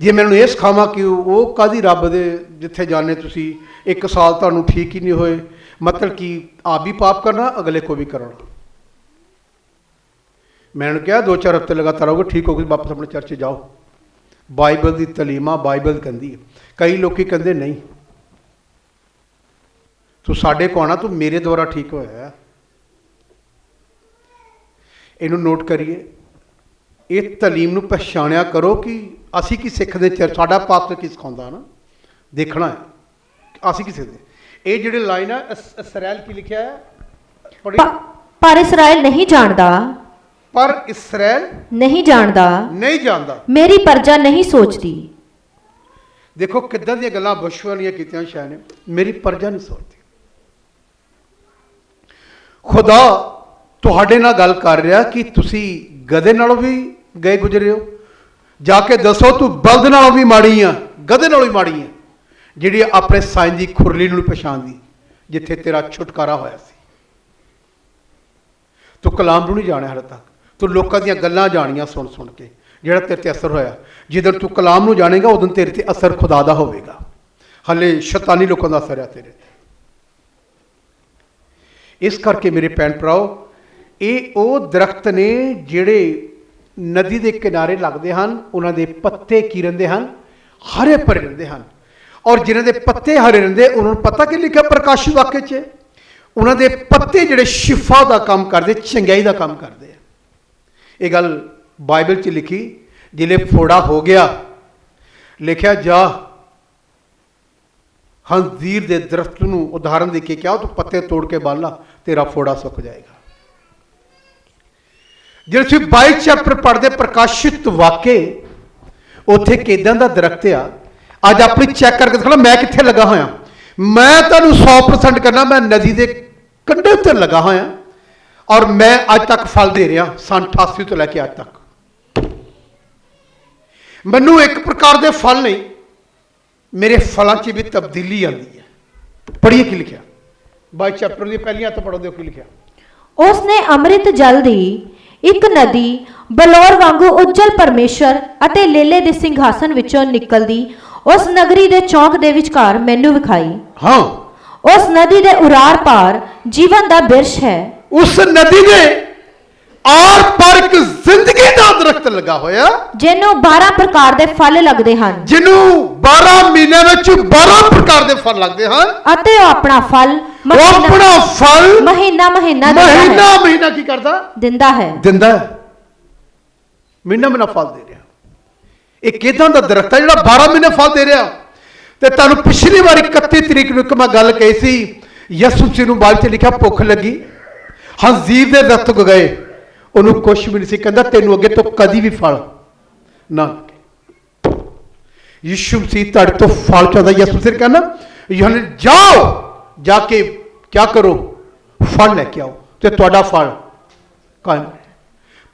ਜੇ ਮੈਨੂੰ ਇਹ ਸਿਖਾਵਾਂ ਕਿ ਉਹ ਕਾਹਦੀ ਰੱਬ ਦੇ ਜਿੱਥੇ ਜਾਣੇ ਤੁਸੀਂ 1 ਸਾਲ ਤੁਹਾਨੂੰ ਠੀਕ ਹੀ ਨਹੀਂ ਹੋਏ, ਮਤਲਬ ਕਿ ਆਪ ਵੀ ਪਾਪ ਕਰਨਾ, ਅਗਲੇ ਕੋ ਵੀ ਕਰਨਾ। ਮੈਂ ਉਹਨੂੰ ਕਿਹਾ 2-4 ਹਫ਼ਤੇ ਲਗਾਤਾਰ ਆਓਗੇ, ਠੀਕ ਹੋ ਗਏ, ਵਾਪਸ ਆਪਣੇ ਚਰਚ ਜਾਓ। ਬਾਈਬਲ ਦੀ ਤਾਲੀਮਾਂ ਬਾਈਬਲ ਕਹਿੰਦੀ ਹੈ। ਕਈ ਲੋਕੀ ਕਹਿੰਦੇ ਨਹੀਂ, ਤੂੰ ਸਾਡੇ ਕੋ ਆਉਣਾ, ਤੂੰ ਮੇਰੇ ਦੁਆਰਾ ਠੀਕ ਹੋਇਆ। ਇਹਨੂੰ ਨੋਟ ਕਰੀਏ, ਇਹ ਤਾਲੀਮ ਨੂੰ ਪਛਾਣਿਆ ਕਰੋ ਕਿ ਅਸੀਂ ਕੀ ਸਿੱਖਦੇ। ਚਰਚ ਸਾਡਾ ਪਾਸਟਰ ਕੀ ਸਿਖਾਉਂਦਾ ਨਾ, ਦੇਖਣਾ ਹੈ ਅਸੀਂ ਕਿਸੇ ਦੇ। ਇਹ ਜਿਹੜੇ ਲਾਈਨ ਹੈ ਇਸਰਾਇਲ ਕੀ ਲਿਖਿਆ ਹੈ ਪੜ੍ਹੀ? ਪਰ ਇਸਰਾਇਲ ਨਹੀਂ ਜਾਣਦਾ, ਪਰ ਇਸਰਾਇਲ ਨਹੀਂ ਜਾਣਦਾ, ਨਹੀਂ ਜਾਣਦਾ, ਮੇਰੀ ਪ੍ਰਜਾ ਨਹੀਂ ਸੋਚਦੀ। ਦੇਖੋ ਕਿੱਦਾਂ ਦੀਆਂ ਗੱਲਾਂ ਬਸ਼ੂਆ ਦੀਆਂ ਕੀਤੀਆਂ ਸ਼ਾਹ ਨੇ, ਮੇਰੀ ਪ੍ਰਜਾ ਨਹੀਂ ਸੋਚਦੀ। ਖੁਦਾ ਤੁਹਾਡੇ ਨਾਲ ਗੱਲ ਕਰ ਰਿਹਾ ਕਿ ਤੁਸੀਂ ਗਧੇ ਨਾਲੋਂ ਵੀ ਗਏ ਗੁਜ਼ਰੇ ਹੋ। ਜਾ ਕੇ ਦੱਸੋ ਤੂੰ ਬਲਦ ਨਾਲੋਂ ਵੀ ਮਾੜੀ ਆ, ਗਧੇ ਨਾਲੋਂ ਵੀ ਮਾੜੀ ਆ, ਜਿਹੜੀ ਆਪਣੇ ਸਾਈਂ ਦੀ ਖੁਰਲੀ ਨੂੰ ਪਛਾਣਦੀ, ਜਿੱਥੇ ਤੇਰਾ ਛੁਟਕਾਰਾ ਹੋਇਆ ਸੀ। ਤੂੰ ਕਲਾਮ ਨੂੰ ਨਹੀਂ ਜਾਣਿਆ ਹਾਲੇ ਤੱਕ, ਤੂੰ ਲੋਕਾਂ ਦੀਆਂ ਗੱਲਾਂ ਜਾਣੀਆਂ ਸੁਣ ਸੁਣ ਕੇ, ਜਿਹੜਾ ਤੇਰੇ ਤੇ ਅਸਰ ਹੋਇਆ। ਜਦੋਂ ਤੂੰ ਕਲਾਮ ਨੂੰ ਜਾਣੇਗਾ ਉਦੋਂ ਤੇਰੇ ਤੇ ਅਸਰ ਖੁਦਾ ਦਾ ਹੋਵੇਗਾ। ਹਲੇ ਸ਼ੈਤਾਨੀ ਲੋਕਾਂ ਦਾ ਅਸਰ ਹੈ ਤੇਰੇ ਤੇ। ਇਸ ਕਰਕੇ ਮੇਰੇ ਭੈਣ ਭਰਾਓ, ਇਹ ਉਹ ਦਰਖਤ ਨੇ ਜਿਹੜੇ ਨਦੀ ਦੇ ਕਿਨਾਰੇ ਲੱਗਦੇ ਹਨ। ਉਹਨਾਂ ਦੇ ਪੱਤੇ ਕੀ ਰਹਿੰਦੇ ਹਨ? ਹਰੇ ਭਰੇ ਰਹਿੰਦੇ ਹਨ। ਔਰ ਜਿਨ੍ਹਾਂ ਦੇ ਪੱਤੇ ਹਰੇ ਰਹਿੰਦੇ, ਉਹਨਾਂ ਨੂੰ ਪਤਾ ਕੀ ਲਿਖਿਆ ਪ੍ਰਕਾਸ਼ੀ ਵਾਕਿਆ 'ਚ? ਉਹਨਾਂ ਦੇ ਪੱਤੇ ਜਿਹੜੇ ਸ਼ਿਫਾ ਦਾ ਕੰਮ ਕਰਦੇ, ਚੰਗਿਆਈ ਦਾ ਕੰਮ ਕਰਦੇ ਆ। ਇਹ ਗੱਲ ਬਾਈਬਲ 'ਚ ਲਿਖੀ, ਜਿਲੇ ਫੋੜਾ ਹੋ ਗਿਆ, ਲਿਖਿਆ ਜਾ ਹੰਜ਼ੀਰ ਦੇ ਦਰਖਤ ਨੂੰ ਉਦਾਹਰਨ ਦੇ ਕੇ ਕਿਹਾ, ਤੂੰ ਪੱਤੇ ਤੋੜ ਕੇ ਬਾਲ ਲਾ, ਤੇਰਾ ਫੋੜਾ ਸੁੱਕ ਜਾਏਗਾ। ਜੇ ਤੁਸੀਂ 22 ਚੈਪਟਰ ਪੜ੍ਹਦੇ ਪ੍ਰਕਾਸ਼ਿਤ ਵਾਕੇ, ਉੱਥੇ ਕਿਦਾਂ ਦਾ ਦਰਖਤ ਆ। ਅੱਜ ਆਪਣੀ ਚੈੱਕ ਕਰਕੇ ਦੇਖੋ ਮੈਂ ਕਿੱਥੇ ਲੱਗਾ ਹੋਇਆ। ਮੈਂ ਤੁਹਾਨੂੰ 100% ਕਰਨਾ, ਮੈਂ ਨਦੀ ਦੇ ਕੰਢੇ ਉੱਤੇ ਲੱਗਾ ਹੋਇਆ ਔਰ ਮੈਂ ਅੱਜ ਤੱਕ ਫਲ ਦੇ ਰਿਹਾ। 88 ਤੋਂ ਲੈ ਕੇ ਅੱਜ ਤੱਕ ਮੈਨੂੰ ਇੱਕ ਪ੍ਰਕਾਰ ਦੇ ਫਲ ਨਹੀਂ, ਮੇਰੇ ਫਲਾਂ 'ਚ ਵੀ ਤਬਦੀਲੀ ਆਉਂਦੀ ਹੈ। ਪੜ੍ਹੀਏ ਕੀ ਲਿਖਿਆ 22 ਚੈਪਟਰ ਦੀ ਪਹਿਲੀਆਂ ਤੋਂ ਪੜ੍ਹੋ, ਕੀ ਲਿਖਿਆ। ਉਸ ਨੇ ਅੰਮ੍ਰਿਤ ਜਲ ਦੀ ਇੱਕ ਨਦੀ ਬਲੌਰ ਵਾਂਗੂ ਉੱਜਲ ਪਰਮੇਸ਼ਰ ਅਤੇ ਲੇਲੇ ਦੇ ਸਿੰਘਾਸਨ ਵਿੱਚੋਂ ਨਿਕਲਦੀ ਉਸ ਨਗਰੀ ਦੇ ਚੌਂਕ ਦੇ ਵਿਚਕਾਰ ਮੈਨੂੰ ਵਿਖਾਈ। ਹਾਂ, ਉਸ ਨਦੀ ਦੇ ਉਰਾਰ ਪਾਰ ਜੀਵਨ ਦਾ ਬਿਰਛ ਹੈ। ਉਸ ਨਦੀ ਦੇ ਆਰ ਪਾਰ ਇੱਕ ਜ਼ਿੰਦਗੀ ਦਾ ਦਰਖਤ ਲੱਗਾ ਹੋਇਆ, ਜਿਹਨੂੰ 12 ਪ੍ਰਕਾਰ ਦੇ ਫਲ ਲੱਗਦੇ ਹਨ, ਜਿਹਨੂੰ 12 ਮਹੀਨਿਆਂ ਵਿੱਚ 12 ਪ੍ਰਕਾਰ ਦੇ ਫਲ ਲੱਗਦੇ ਹਨ। ਅਤੇ ਉਹ ਆਪਣਾ ਫਲ ਮਹੀਨਾ ਮਹੀਨਾ ਕੀ ਕਰਦਾ? ਦਿੰਦਾ ਹੈ। ਮਹੀਨਾ ਫਲ ਦੇ ਰਿਹਾ। ਇਹ ਕਿਦਾਂ ਦਾ ਦਰਖਤ ਹੈ ਜਿਹੜਾ 12 ਮਹੀਨੇ ਫਲ ਦੇ ਰਿਹਾ? ਤੇ ਤੁਹਾਨੂੰ ਪਿਛਲੀ ਵਾਰ 31 ਤਰੀਕ ਨੂੰ ਇੱਕ ਮੈਂ ਗੱਲ ਕਹੀ ਸੀ, ਯਿਸੂ ਜੀ ਨੂੰ ਬਾਈਬਲ 'ਚ ਲਿਖਿਆ ਭੁੱਖ ਲੱਗੀ, ਹੰਜ਼ੀਰ ਦੇ ਦਰਖਤ ਕੋ ਗਏ, ਉਹਨੂੰ ਕੁਛ ਵੀ ਨਹੀਂ ਸੀ, ਕਹਿੰਦਾ ਤੈਨੂੰ ਅੱਗੇ ਤੋਂ ਕਦੀ ਵੀ ਫਲ ਨਾ ਲੱਗੇ। ਯਿਸੂ ਮਸੀਹ ਤੁਹਾਡੇ ਤੋਂ ਫਲ ਚਾਹੁੰਦਾ। ਯਿਸੂ ਮਸੀਹ ਕਹਿੰਦਾ ਯੂਹੰਨਾ ਜਾਓ, ਜਾ ਕੇ क्या करो? फल लेके आओ तो ਤੁਹਾਡਾ फल कायम रहे।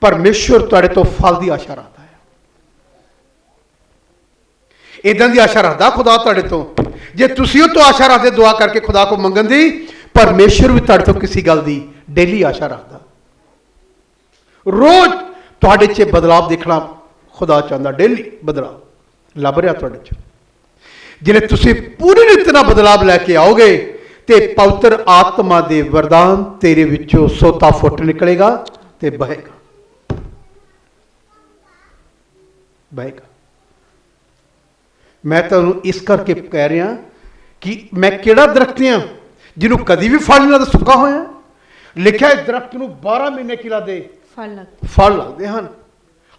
परमेश्वर ਤੁਹਾਡੇ ਤੋਂ फल की आशा रखता है। इदां की आशा रखता खुदा ਤੁਹਾਡੇ ਤੋਂ। जे तुसीं ਉਹ ਤੋਂ आशा रखते दुआ करके खुदा को मंगन दी, परमेश्वर भी ਤੁਹਾਡੇ ਤੋਂ किसी गल की डेली आशा रखता। रोज ਤੁਹਾਡੇ 'ਚ बदलाव देखना खुदा चाहता, डेली बदलाव ਲੱਭ ਰਿਹਾ ਤੁਹਾਡੇ 'ਚ। जिले तुसीं पूरी रीत नाल बदलाव लैके आओगे ते पवित्र आत्मा दे वरदान तेरे विचों सोता फुट निकलेगा ते बहेगा बहेगा। मैं तुहानूं इस करके कह रहा कि मैं किहड़ा दरख्त हां जिन्हों कदी भी फल नहीं लगदा, सुक्का होया। लिखिआ इस दरख्त नूं 12 महीने की लगदे फल लगदे हन,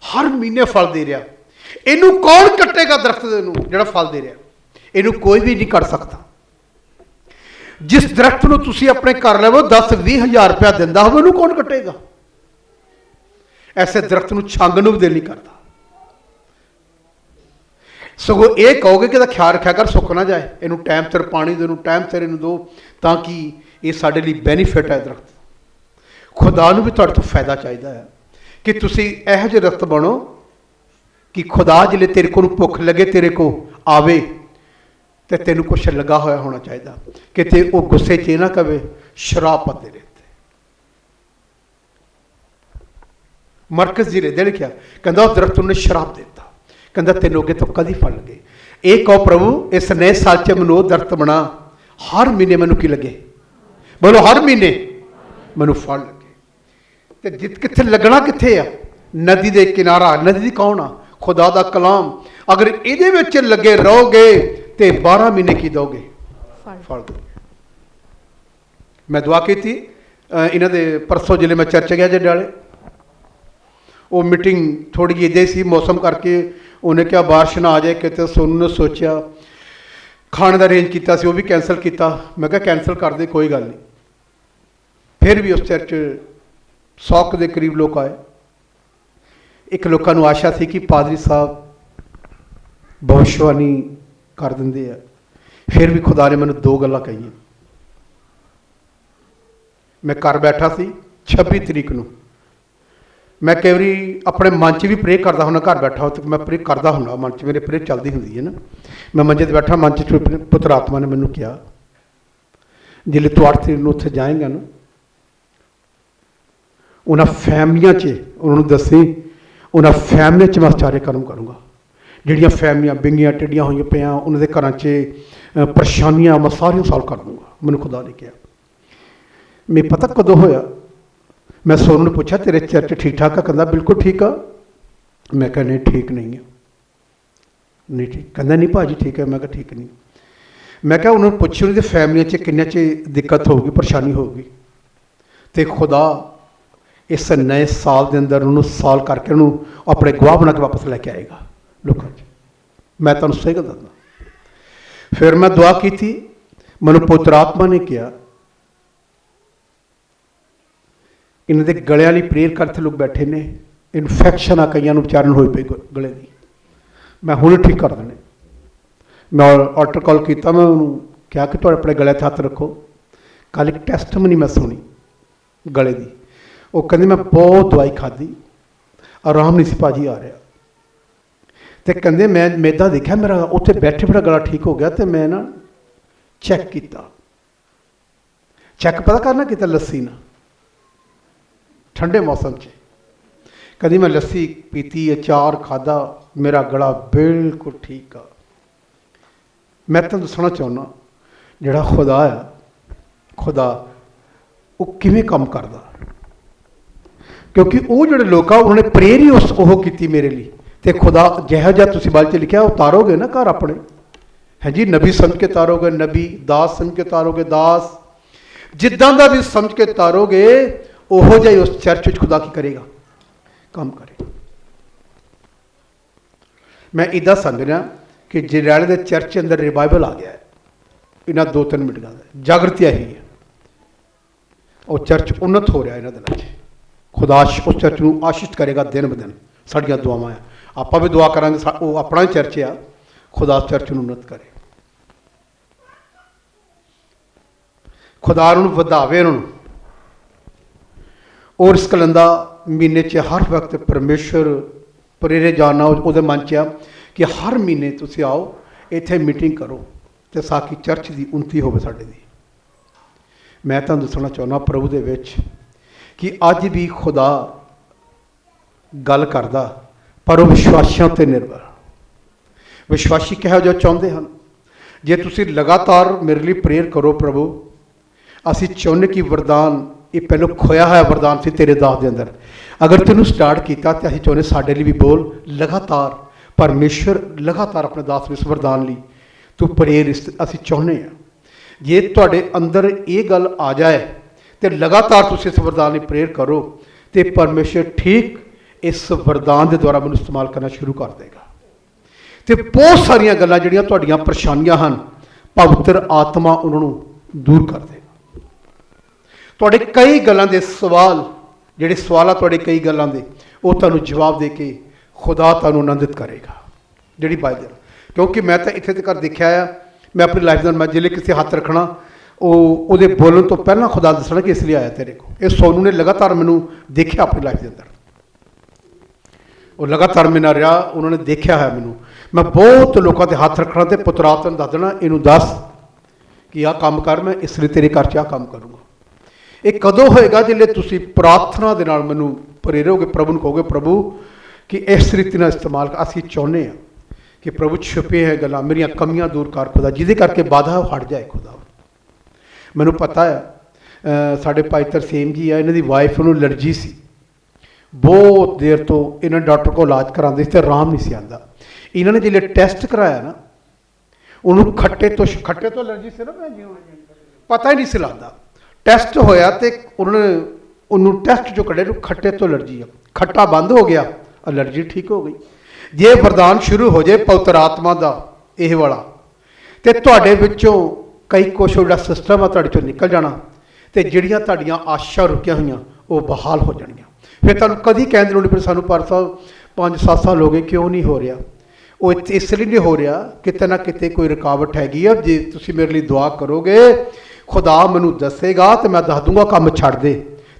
हर महीने फल दे रहा। इहनूं कौन कट्टेगा दरख्त नूं जिहड़ा फल दे रहा? इहनूं कोई भी नहीं कट सकता। जिस दरख्त ਨੂੰ ਤੁਸੀਂ ਆਪਣੇ ਘਰ ਲਵੋ 10-20 ਹਜ਼ਾਰ ਰੁਪਇਆ ਦਿੰਦਾ ਹੋਵੇ, ਉਹਨੂੰ ਕੌਣ ਕੱਟੇਗਾ? ਐਸੇ ਦਰਖਤ ਨੂੰ ਛੰਗ ਨੂੰ ਵੀ ਦਿਲ ਨਹੀਂ ਕਰਦਾ। ਸਗੋਂ ਇਹ ਕਹੋਗੇ ਕਿ ਇਹਦਾ ਖਿਆਲ ਰੱਖਿਆ ਕਰ, ਸੁੱਕ ਨਾ ਜਾਏ, ਇਹਨੂੰ ਟਾਈਮ ਸਿਰ ਪਾਣੀ ਦਿਓ, ਟਾਈਮ ਸਿਰ ਇਹਨੂੰ ਦਿਓ, ਤਾਂ ਕਿ ਇਹ ਸਾਡੇ ਲਈ ਬੈਨੀਫਿਟ ਹੈ। ਦਰਖਤ ਖੁਦਾ ਨੂੰ ਵੀ ਤੁਹਾਡੇ ਤੋਂ ਫਾਇਦਾ ਚਾਹੀਦਾ ਹੈ ਕਿ ਤੁਸੀਂ ਇਹੋ ਜਿਹੇ ਦਰਖਤ ਬਣੋ ਕਿ ਖੁਦਾ ਜਿਹੜੇ ਤੇਰੇ ਕੋਲ ਭੁੱਖ ਲੱਗੇ ਤੇਰੇ ਕੋਲ ਆਵੇ ਤੇ ਤੈਨੂੰ ਕੁਛ ਲੱਗਾ ਹੋਇਆ ਹੋਣਾ ਚਾਹੀਦਾ, ਕਿਤੇ ਉਹ ਗੁੱਸੇ 'ਚ ਨਾ ਕਵੇ ਸ਼ਰਾਬ ਪੱਤੇ ਦੇ ਦਿੱਤੇ। ਮਰਕਜ਼ ਜੀ ਨੇ ਲਿਖਿਆ, ਕਹਿੰਦਾ ਉਹ ਦਰਖਤ ਨੂੰ ਸ਼ਰਾਬ ਦੇ ਦਿੱਤਾ, ਕਹਿੰਦਾ ਤੈਨੂੰ ਅੱਗੇ ਤੋਂ ਕਦੀ ਫਲ ਲੱਗੇ। ਇਹ ਕਹੋ ਪ੍ਰਭੂ ਇਸ ਨਵੇਂ ਸਾਲ 'ਚ ਮੈਨੂੰ ਉਹ ਦਰਖਤ ਬਣਾ, ਹਰ ਮਹੀਨੇ ਮੈਨੂੰ ਕੀ ਲੱਗੇ? ਬੋਲੋ ਹਰ ਮਹੀਨੇ ਮੈਨੂੰ ਫਲ ਲੱਗੇ। ਤੇ ਜਿੱਤ ਕਿੱਥੇ ਲੱਗਣਾ ਕਿੱਥੇ ਆ? ਨਦੀ ਦੇ ਕਿਨਾਰਾ। ਨਦੀ ਦੀ ਕੌਣ ਆ? ਖੁਦਾ ਦਾ ਕਲਾਮ। ਅਗਰ ਇਹਦੇ ਵਿੱਚ ਲੱਗੇ ਰਹੋਗੇ ਤੇ 12 ਮਹੀਨੇ ਕੀ ਦੋਗੇ? ਫਲ ਦੋਗੇ। ਮੈਂ ਦੁਆ ਕੀਤੀ ਇਹਨਾਂ ਦੇ ਪਰਸੋਂ ਜ਼ਿਲ੍ਹੇ ਮੈਂ ਚਰਚ ਗਿਆ ਜੰਡਿਆਲੇ, ਉਹ ਮੀਟਿੰਗ ਥੋੜੀ ਜਿਹੀ ਇੱਦਾਂ ਸੀ ਮੌਸਮ ਕਰਕੇ, ਉਹਨੇ ਕਿਹਾ ਬਾਰਿਸ਼ ਨਾ ਆ ਜਾਏ ਕਿਤੇ। ਸੋਨੂੰ ਨੇ ਸੋਚਿਆ खाने का अरेंज किया वो भी कैंसल किया। मैं क्या कैंसल कर दे, कोई गल नहीं। फिर भी उस चर्च 100 के करीब लोग आए। एक लोगों आशा थी कि पादरी साहब भविष्यवाणी कर देंगे है। फिर भी खुदा ने मैंने 2 गल्लां कही। मैं घर बैठा सी 26 तरीक को। मैं कई बारी अपने मन च भी प्रे करता हूँ, घर बैठा हो तो मैं प्रे करता हूँ, मन च मेरे प्रे चलती होंगी है ना। मैं मंजे ते बैठा, मन च पुत्र आत्मा ने मैनू कहा जिले तू 8 तरीक उत्थे जाएगा ना, उन्होंने फैमिलियां च उन्होंने दसी, उन्होंने फैमिली च मैं आचार्य कर्म करूँगा। जिहड़ियां फैमिलियां बिंगियां टिड्डियां हुई पियां, उन्होंने घर च परेशानियां मैं सारियां सॉल्व कर दूँगा। मैनू खुदा ने कहा। मैं पता कदों होया, मैं सोनू ने पूछा तेरे चर्च ठीक ठाक है? कहता बिल्कुल ठीक आ। मैं कहा नहीं ठीक नहीं है। नहीं ठीक, कहता नहीं भाजी ठीक है। मैं कहा ठीक नहीं। मैं क्या उन्होंने पूछी उन्होंने फैमिली च किन्ने च दिक्कत होगी, परेशानी होगी, तो खुदा इस नए साल के अंदर उन्होंने सॉल्व करके उन्होंने अपने गवाह बना के वापस लैके आएगा लोगों च। मैं तुहानूं सही गल दसदा। फिर मैं दुआ की थी, मैनूं पुत्र आत्मा ने कहा इन्होंने गलियां लई प्रेयर करते लोग बैठे ने, इन्फैक्शन आ कईयां नूं बेचारियां नूं होई पई गले की, मैं हुण ठीक कर देने। मैं ऑल्टर कॉल किया, मैं उन्होंने कहा कि तुहाडे अपने गले ते हत्थ रखो। कल एक टेस्टमनी मैं सुनी गले की, वो कहंदी मैं बहुत दवाई खाधी, आराम नहीं सी भाजी आ रहा, तो कहंदे मैं मेदा देखा मेरा उत्थे बैठे मेरा गला ठीक हो गया। तो मैं ना चैक किया, चैक पता करना किया लस्सी ना ठंडे मौसम च। कभी मैं लस्सी पीती, अचार खादा, मेरा गला बिल्कुल ठीक आ। मैं तुहानूं दसना चाहुंदा जिहड़ा खुदा आ, खुदा वो किवें काम करदा, क्योंकि वो जिहड़े लोग आ उन्होंने प्रेयर ही उस ओह कीती मेरे लिए। तो खुदा जिहा जिहा तुसीं बाइबल च लिखिआ उतारोगे ना घर अपने, है जी, नबी समझ के तारोगे नबी, दास समझ के तारोगे दास, जिद्दां दा भी समझ के तारोगे ओहो जिहा ही उस चर्च विच खुदा की करेगा, काम करेगा। मैं इदा समझ रहा कि जरैले दे चर्च के अंदर रिवाइवल आ गया है इन्हां 2-3 मिनटां दा, जागृति आई है और चर्च उन्नत हो रहा है इन्हां दिनां च। खुदा उस चर्च को आशीष करेगा दिन ब दिन। साडियां दुआवां है, आपां भी दुआ करांगे, वो अपना ही चर्च आ, खुदा उस चर्च को उन्नत करे, खुदा उन्होंने वधावे उन्होंने। और इस कलंदा महीने च हर वक्त परमेश्वर प्रेरे जाना वो मन च आ कि हर महीने तुसीं आओ इत्थे मीटिंग करो तो साकी चर्च की उन्नति होवे साडे दी। मैं तुहानूं दसना चाहुंदा प्रभु दे विच कि अज भी खुदा गल करदा, पर वो विश्वासियों पर निर्भर। विश्वासी किहो जिहा चाहुंदे हन, जे तुसीं लगातार मेरे लिए प्रेयर करो प्रभु असीं चाहुंदे कि वरदान ये पहले खोया हुआ वरदान से तेरे दास के अंदर, अगर तेन स्टार्ट किया तो असीं चाहुंदे साडे लिए भी बोल लगातार, परमेश्वर लगातार अपने दास इस वरदान ली तू प्रेयर असीं चाहुंदे आ। जे तुहाडे अंदर ये गल आ जाए तो लगातार तुसीं इस वरदान लई प्रेयर करो तो परमेश्वर ठीक इस वरदान के द्वारा मैनूं इस्तेमाल करना शुरू कर देगा। तो बहुत सारियां गल्लां जिहड़ियां तुहाडीआं परेशानियां हन पवित्र आत्मा उन्होंने दूर कर देगा। तुहाडे कई गल्लां दे सवाल जिहड़े सवाल आ तुहाडे कई गल्लां दे वो तुहानूं जवाब दे के खुदा तुहानूं आनंदित करेगा जिहड़ी बाइबल। क्योंकि मैं तो इत्थे तक देखिआ आ, मैं अपनी लाइफ का मैं जिले किसी हाथ रखना वो बोलने तो पहला खुदा दसना कि इसलिए आया तेरे को। ये सोनू ने लगातार मैनू देखा अपनी लाइफ के अंदर, वो लगातार मेरे नाल रहा, उन्होंने देखा है मैनू। मैं बहुत लोगों के हाथ रखना तो पुत्र आत्मा नूं दस देना इनू दस कि आह काम कर, मैं इसलिए तेरे घर च आह काम करूँगा। ये कदों होएगा जिसले तुसीं प्रार्थना दे नाल मैनू प्रेरोगे, प्रभु नूं कहोगे प्रभु कि इस रीति नाल इस्तेमाल असीं चाहुंदे आ कि प्रभु छुपे है गल्लां मेरियां कमियां दूर कर खुदा, जिहदे करके बाधा हट जाए खुदा। मैनू पता है साडे भाई तरसेम जी है, इन्हां दी वाइफ नूं एलर्जी सी, बहुत देर तो इन्हां डॉक्टर को इलाज करांदे सी ते आराम नहीं सी आंदा। इन्हां ने जिहले टेस्ट कराया ना उन्होंने खट्टे तो एलर्जी से ना पता ही नहीं सी लगदा। टेस्ट होया तो उन्होंने टेस्ट जो कढ़े खट्टे तो एलर्जी है, खट्टा बंद हो गया, एलर्जी ठीक हो गई। जे वरदान शुरू हो जाए पवित्र आत्मा का यह वाला ਤੇ ਤੁਹਾਡੇ ਵਿੱਚੋਂ ਕਈ ਕੁਛ ਜਿਹੜਾ ਸਿਸਟਮ ਆ ਤੁਹਾਡੇ ਚੋਂ ਨਿਕਲ ਜਾਣਾ, ਤੇ ਜਿਹੜੀਆਂ ਤੁਹਾਡੀਆਂ ਆਸ਼ਾ ਰੁਕੀਆਂ ਹੋਈਆਂ ਉਹ ਬਹਾਲ ਹੋ ਜਾਣੀਆਂ। ਫਿਰ ਤੁਹਾਨੂੰ ਕਦੀ ਕਹਿਣ ਦੀ ਲੋੜ ਨਹੀਂ ਵੀ ਸਾਨੂੰ ਪਰ ਸਾਹਿਬ 5-7 ਸਾਲ ਹੋ ਗਏ, ਕਿਉਂ ਨਹੀਂ ਹੋ ਰਿਹਾ? ਉਹ ਇਸ ਲਈ ਨਹੀਂ ਹੋ ਰਿਹਾ, ਕਿਤੇ ਨਾ ਕਿਤੇ ਕੋਈ ਰੁਕਾਵਟ ਹੈਗੀ ਆ। ਜੇ ਤੁਸੀਂ ਮੇਰੇ ਲਈ ਦੁਆ ਕਰੋਗੇ, ਖੁਦਾ ਮੈਨੂੰ ਦੱਸੇਗਾ ਤੇ ਮੈਂ ਦੱਸ ਦੂੰਗਾ ਕੰਮ ਛੱਡ ਦੇ,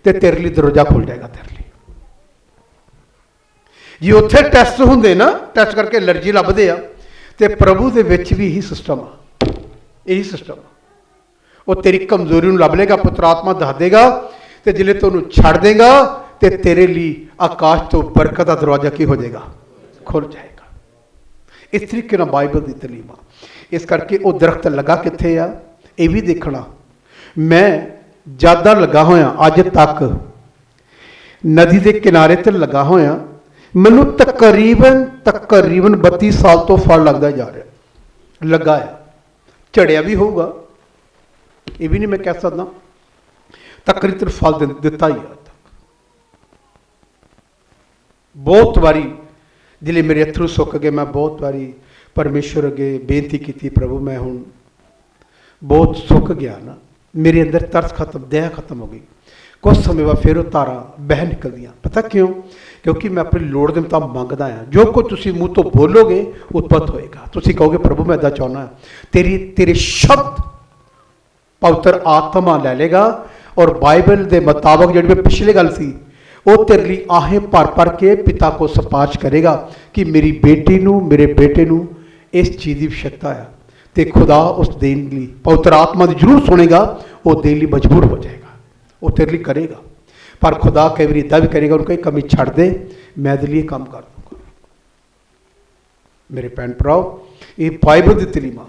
ਤੇ ਤੇਰੇ ਲਈ ਦਰਵਾਜ਼ਾ ਖੁੱਲ ਜਾਏਗਾ ਤੇਰੇ ਲਈ। ਜੇ ਉੱਥੇ ਟੈਸਟ ਹੁੰਦੇ ਨਾ, ਟੈਸਟ ਕਰਕੇ ਐਲਰਜੀ ਲੱਭਦੇ ਆ, ਤੇ ਪ੍ਰਭੂ ਦੇ ਵਿੱਚ ਵੀ ਇਹੀ ਸਿਸਟਮ ਆ, ਇਹੀ ਸਿਸਟਮ ਆ। ਉਹ ਤੇਰੀ ਕਮਜ਼ੋਰੀ ਨੂੰ ਲੱਭ ਲੇਗਾ, ਪੁੱਤਰ ਆਤਮਾ ਦੱਸ ਦੇਗਾ, ਤੇ ਜਿਲੇ ਤੈਨੂੰ ਛੱਡ ਦੇਗਾ ਤੇ ਤੇਰੇ ਲਈ ਆਕਾਸ਼ ਤੋਂ ਬਰਕਤ ਦਾ ਦਰਵਾਜ਼ਾ ਕੀ ਹੋ ਜਾਏਗਾ? ਖੁੱਲ ਜਾਏਗਾ। ਇਸ ਤਰੀਕੇ ਨਾਲ ਬਾਈਬਲ ਦੀ ਤਾਲੀਮ ਆ। ਇਸ ਕਰਕੇ ਉਹ ਦਰਖਤ ਲੱਗਾ ਕਿੱਥੇ ਆ ਇਹ ਵੀ ਦੇਖਣਾ। ਮੈਂ ਜ਼ਿਆਦਾ ਲੱਗਾ ਹੋਇਆ ਅੱਜ ਤੱਕ ਨਦੀ ਦੇ ਕਿਨਾਰੇ ਤੇ ਲੱਗਾ ਹੋਇਆ, ਮੈਨੂੰ ਤਕਰੀਬਨ 32 ਸਾਲ ਤੋਂ ਫਲ ਲੱਗਦਾ ਜਾ ਰਿਹਾ, ਲੱਗਾ ਆ। ਝੜਿਆ ਵੀ ਹੋਊਗਾ, ਇਹ ਵੀ ਨਹੀਂ ਮੈਂ ਕਹਿ ਸਕਦਾ, ਤਕਰੀਬਨ ਫਲ ਦਿੱਤਾ ਹੀ ਆ। ਬਹੁਤ ਵਾਰੀ ਜਿਲੇ ਮੇਰੇ ਅਥਰੂ ਸੁੱਕ ਗਏ, ਮੈਂ ਬਹੁਤ ਵਾਰੀ ਪਰਮੇਸ਼ਵਰ ਅੱਗੇ ਬੇਨਤੀ ਕੀਤੀ, ਪ੍ਰਭੂ ਮੈਂ ਹੁਣ ਬਹੁਤ ਸੁੱਕ ਗਿਆ ਨਾ, ਮੇਰੇ ਅੰਦਰ ਤਰਸ ਖਤਮ, ਦਇਆ ਖਤਮ ਹੋ ਗਈ। ਕੁਝ ਸਮੇਂ ਬਾਅਦ ਫਿਰ ਉਹ ਤਾਰਾਂ ਬਹਿ ਨਿਕਲਦੀਆਂ। ਪਤਾ ਕਿਉਂ? ਕਿਉਂਕਿ ਮੈਂ ਆਪਣੀ ਲੋੜ ਦੇ ਮੁਤਾਬਕ ਮੰਗਦਾ ਹਾਂ। ਜੋ ਕੁਝ ਤੁਸੀਂ ਮੂੰਹ ਤੋਂ ਬੋਲੋਗੇ ਉਤਪਤ ਹੋਏਗਾ। ਤੁਸੀਂ ਕਹੋਗੇ ਪ੍ਰਭੂ ਮੈਂ ਇੱਦਾਂ ਚਾਹੁੰਦਾ, ਤੇਰੇ ਸ਼ਬਦ ਪਵਿੱਤਰ ਆਤਮਾ ਲੈ ਲੇਗਾ, ਔਰ ਬਾਈਬਲ ਦੇ ਮੁਤਾਬਕ ਜਿਹੜੀ ਮੈਂ ਪਿਛਲੀ ਗੱਲ ਸੀ ਉਹ ਤੇਰੇ ਲਈ ਆਹੇ ਭਰ ਕੇ ਪਿਤਾ ਕੋ ਸਿਫਾਰਿਸ਼ ਕਰੇਗਾ ਕਿ ਮੇਰੀ ਬੇਟੀ ਨੂੰ, ਮੇਰੇ ਬੇਟੇ ਨੂੰ ਇਸ ਚੀਜ਼ ਦੀ आवश्यकता ਹੈ, ਤੇ ਖੁਦਾ ਉਸ ਦੇਣ ਲਈ ਪਵਿੱਤਰ ਆਤਮਾ ਦੀ ਜ਼ਰੂਰ ਸੁਣੇਗਾ, ਉਹ ਦੇਣ ਲਈ ਮਜਬੂਰ ਹੋ ਜਾਏਗਾ, ਉਹ ਤੇਰੇ ਲਈ ਕਰੇਗਾ। ਪਰ ਖੁਦਾ ਕਈ ਵਾਰੀ ਇੱਦਾਂ ਵੀ ਕਰੇਗਾ, ਉਹਨੂੰ ਕਹੀ ਕਮੀ ਛੱਡ ਦੇ, ਮੈਂ ਇਹਦੇ ਲਈ ਕੰਮ ਕਰ ਦੂੰਗਾ। ਮੇਰੇ ਭੈਣ ਭਰਾਓ, ਇਹ ਬਾਈਬਲ ਦੀ ਤਾਲੀਮ ਆ।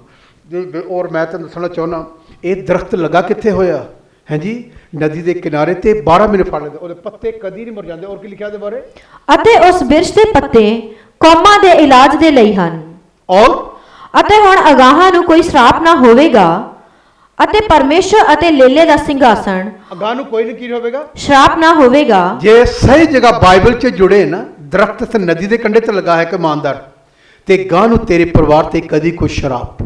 ਔਰ ਮੈਂ ਤੁਹਾਨੂੰ ਦੱਸਣਾ ਚਾਹੁੰਦਾ, ਇਹ ਦਰਖਤ ਲੱਗਾ ਕਿੱਥੇ ਹੋਇਆ ਹੈ ਜੀ? ਨਦੀ ਦੇ ਕਿਨਾਰੇ ਤੇ 12 ਮਹੀਨੇ ਫਲ ਲੈਂਦੇ, ਉਹਦੇ ਪੱਤੇ ਕਦੀ ਨਹੀਂ ਮੁਰ ਜਾਂਦੇ। ਔਰ ਕੀ ਲਿਖਿਆ ਉਹਦੇ ਬਾਰੇ? ਅਤੇ ਉਸ ਬਿਰਛ ਦੇ ਪੱਤੇ ਕੌਮਾਂ ਦੇ ਇਲਾਜ ਦੇ ਲਈ ਹਨ, ਔਰ ਅਤੇ ਹੁਣ ਅਗਾਹਾਂ ਨੂੰ ਕੋਈ ਸ਼ਰਾਪ ਨਾ ਹੋਵੇਗਾ, ਅਤੇ ਪਰਮੇਸ਼ਰ ਅਤੇ ਲੇਲੇ ਦਾ ਸਿੰਘਾਸਣ ਅਗਾਂਹ ਨੂੰ ਕੋਈ ਨਹੀਂ ਕੀ ਹੋਵੇਗਾ, ਸ਼ਰਾਪ ਨਾ ਹੋਵੇਗਾ। ਜੇ ਸਹੀ ਜਗ੍ਹਾ ਬਾਈਬਲ 'ਚ ਜੁੜੇ ਨਾ, ਦਰਖਤ ਤੇ ਨਦੀ ਦੇ ਕੰਢੇ ਤੇ ਲੱਗਾ ਹੈ ਕਿ ਇਮਾਨਦਾਰ, ਤੇ ਗਾਂ ਨੂੰ ਤੇਰੇ ਪਰਿਵਾਰ ਤੇ ਕਦੀ ਕੋਈ ਸ਼ਰਾਪ,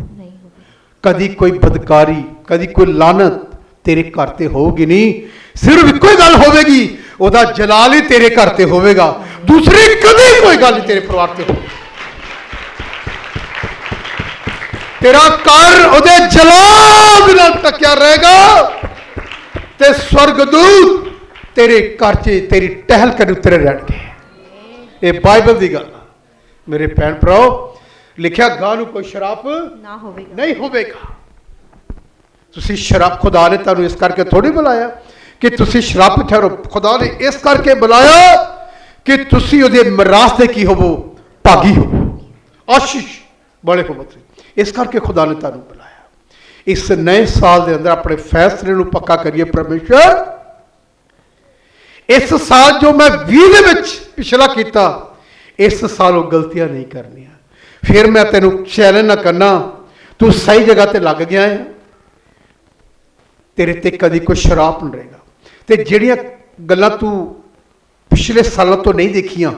ਕਦੀ ਕੋਈ ਬਦਕਾਰੀ, ਕਦੀ ਕੋਈ ਲਾਨਤ ਤੇਰੇ ਘਰ ਤੇ ਹੋਊਗੀ ਨਹੀਂ। ਸਿਰਫ ਇੱਕੋ ਹੀ ਗੱਲ ਹੋਵੇਗੀ, ਉਹਦਾ ਜਲਾਲ ਹੀ ਤੇਰੇ ਘਰ ਤੇ ਹੋਵੇਗਾ, ਦੂਸਰੀ ਕਦੀ ਕੋਈ ਗੱਲ ਨਹੀਂ ਤੇਰੇ ਪਰਿਵਾਰ ਤੇ ਹੋਵੇਗੀ। ਤੇਰਾ ਘਰ ਉਹਦੇ ਜਲਾਲ ਨਾਲ ਟਕਿਆ ਰਹੇਗਾ, ਤੇ ਸਵਰਗਦੂਤ ਤੇਰੇ ਘਰ 'ਚ ਤੇਰੀ ਟਹਿਲ ਕਰਨ ਉਤਰੇ ਰਹਿਣਗੇ। ਇਹ ਬਾਈਬਲ ਦੀ ਗੱਲ ਆ ਮੇਰੇ ਭੈਣ ਭਰਾਓ। ਲਿਖਿਆ ਗਾਂ ਨੂੰ ਕੋਈ ਸ਼ਰਾਪ ਨਾ ਹੋਵੇਗਾ, ਨਹੀਂ ਹੋਵੇਗਾ। ਤੁਸੀਂ ਸ਼ਰਾਬ, ਖੁਦਾ ਨੇ ਤੁਹਾਨੂੰ ਇਸ ਕਰਕੇ ਥੋੜੀ ਬੁਲਾਇਆ ਕਿ ਤੁਸੀਂ ਸ਼ਰਾਬ ਠਹਿਰੋ। ਖੁਦਾ ਨੇ ਇਸ ਕਰਕੇ ਬੁਲਾਇਆ ਕਿ ਤੁਸੀਂ ਉਹਦੇ ਮਿਰਾਸ ਦੇ ਕੀ ਹੋਵੋ, ਭਾਗੀ ਹੋਵੋ, ਆਸ਼ੀਸ਼ ਵਾਲੇ ਹੋਵੋ। ਇਸ ਕਰਕੇ ਖੁਦਾ ਨੇ ਤੁਹਾਨੂੰ ਬੁਲਾਇਆ। ਇਸ ਨਵੇਂ ਸਾਲ ਦੇ ਅੰਦਰ ਆਪਣੇ ਫੈਸਲੇ ਨੂੰ ਪੱਕਾ ਕਰੀਏ। ਪਰਮੇਸ਼ਰ, ਇਸ ਸਾਲ ਜੋ ਮੈਂ 20 ਦੇ ਵਿੱਚ ਪਿਛਲਾ ਕੀਤਾ, ਇਸ ਸਾਲ ਉਹ ਗਲਤੀਆਂ ਨਹੀਂ ਕਰਨੀਆਂ। ਫਿਰ ਮੈਂ ਤੈਨੂੰ ਚੈਲੰਜ ਨਾ ਕਰਨਾ, ਤੂੰ ਸਹੀ ਜਗ੍ਹਾ ਤੇ ਲੱਗ ਗਿਆ ਹੈ, ਤੇਰੇ ਤੇ ਕਦੀ ਕੋਈ ਸ਼ਰਾਪ ਨਹੀਂ ਰਹੇਗਾ। ਤੇ ਜਿਹੜੀਆਂ ਗੱਲਾਂ ਤੂੰ ਪਿਛਲੇ ਸਾਲਾਂ ਤੋਂ ਨਹੀਂ ਦੇਖੀਆਂ,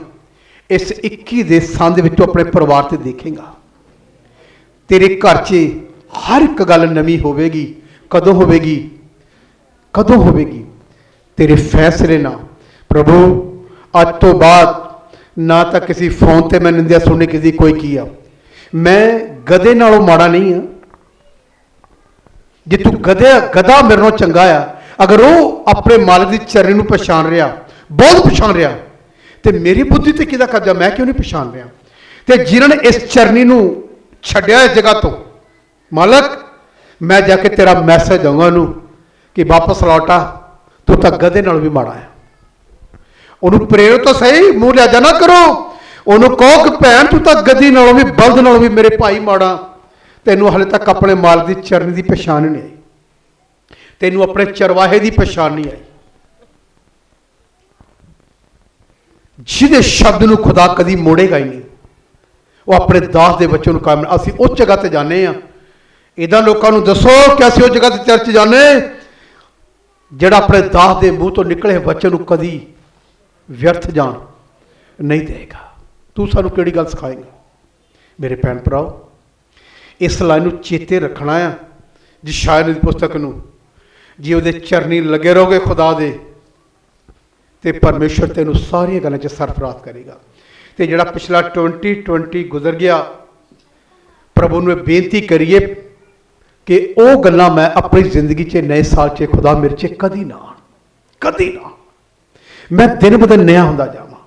ਇਸ 21 ਦੇ ਸੰਨ ਦੇ ਵਿੱਚੋਂ ਆਪਣੇ ਪਰਿਵਾਰ ਤੇ ਦੇਖੇਗਾ। ਤੇਰੇ ਘਰ 'ਚ ਹਰ ਇੱਕ ਗੱਲ ਨਵੀਂ ਹੋਵੇਗੀ। ਕਦੋਂ ਹੋਵੇਗੀ? ਕਦੋਂ ਹੋਵੇਗੀ? ਤੇਰੇ ਫੈਸਲੇ ਨਾਲ। ਪ੍ਰਭੂ, ਅੱਜ ਤੋਂ ਬਾਅਦ ਨਾ ਤਾਂ ਕਿਸੇ ਫੋਨ ਤੇ ਮੈਂ ਨਿੰਦਿਆ ਸੁਣਨੀ ਕਿਸੇ ਦੀ ਕੋਈ ਕੀ ਆ। ਮੈਂ ਗਧੇ ਨਾਲੋਂ ਮਾੜਾ ਨਹੀਂ ਆ। ਜੇ ਤੂੰ ਗਧਾ ਮੇਰੇ ਨਾਲੋਂ ਚੰਗਾ ਆ, ਅਗਰ ਉਹ ਆਪਣੇ ਮਾਲਕ ਦੀ ਚਰਨੀ ਨੂੰ ਪਛਾਣ ਰਿਹਾ, ਬਹੁਤ ਪਛਾਣ ਰਿਹਾ, ਤੇ ਮੇਰੀ ਬੁੱਧੀ ਤੇ ਕਿਹਦਾ ਕਬਜ਼ਾ, ਮੈਂ ਕਿਉਂ ਨਹੀਂ ਪਛਾਣ ਰਿਹਾ? ਤੇ ਜਿਨ੍ਹਾਂ ਨੇ ਇਸ ਚਰਨੀ ਨੂੰ ਛੱਡਿਆ ਇਸ ਜਗ੍ਹਾ ਤੋਂ, ਮਾਲਕ ਮੈਂ ਜਾ ਕੇ ਤੇਰਾ ਮੈਸੇਜ ਦਊਂਗਾ ਉਹਨੂੰ ਕਿ ਵਾਪਸ ਲੌਟਾ, ਤੂੰ ਤਾਂ ਗਧੇ ਨਾਲ ਵੀ ਮਾੜਾ ਹੈ। ਉਹਨੂੰ ਪ੍ਰੇਰੋ ਤਾਂ ਸਹੀ, ਮੂੰਹ ਲਿਆਜਾ ਨਾ ਕਰੋ। ਉਹਨੂੰ ਕਹੋ ਕਿ ਭੈਣ ਤੂੰ ਤਾਂ ਗਧੀ ਨਾਲੋਂ ਵੀ, ਬਲਦ ਨਾਲੋਂ ਵੀ ਮੇਰੇ ਭਾਈ ਮਾੜਾ। ਤੈਨੂੰ ਹਾਲੇ ਤੱਕ ਆਪਣੇ ਮਾਲਕ ਦੀ ਚਰਨੀ ਦੀ ਪਛਾਣ ਨਹੀਂ ਆਈ, ਤੈਨੂੰ ਆਪਣੇ ਚਰਵਾਹੇ ਦੀ ਪਛਾਣ ਨਹੀਂ ਆਈ। ਜਿਹਦੇ ਸ਼ਬਦ ਨੂੰ ਖੁਦਾ ਕਦੀ ਮੋੜੇਗਾ ਹੀ ਨਹੀਂ, ਉਹ ਆਪਣੇ ਦਾਸ ਦੇ ਬੱਚੇ ਨੂੰ ਕਾਇਮ। ਅਸੀਂ ਉਸ ਜਗ੍ਹਾ ਤੇ ਜਾਂਦੇ ਹਾਂ। ਇੱਦਾਂ ਲੋਕਾਂ ਨੂੰ ਦੱਸੋ ਕਿ ਅਸੀਂ ਉਸ ਜਗ੍ਹਾ ਤੇ ਚਰਚ ਜਾਂਦੇ ਜਿਹੜਾ ਆਪਣੇ ਦਾਸ ਦੇ ਮੂੰਹ ਤੋਂ ਨਿਕਲੇ ਬੱਚੇ ਨੂੰ ਕਦੀ ਵਿਅਰਥ ਜਾਣ ਨਹੀਂ ਦੇਗਾ। ਤੂੰ ਸਾਨੂੰ ਕਿਹੜੀ ਗੱਲ ਸਿਖਾਏਗਾ? ਮੇਰੇ ਭੈਣ ਭਰਾਓ, इस लाइन नूं चेते रखना आ। जी शायर दी पुस्तक नूं जी उहदे चरनी लगे रहोगे खुदा दे ते परमेश्वर तेनों सारिया गल्लां च सरफराज करेगा। तो जिहड़ा पिछला 2020 गुजर गया, प्रभु ने बेनती करिए कि वह गल्लां मैं अपनी जिंदगी च नए साल च खुदा मेरे च कदी ना आन, कदी ना, मैं दिन ब दिन नया होंदा जावां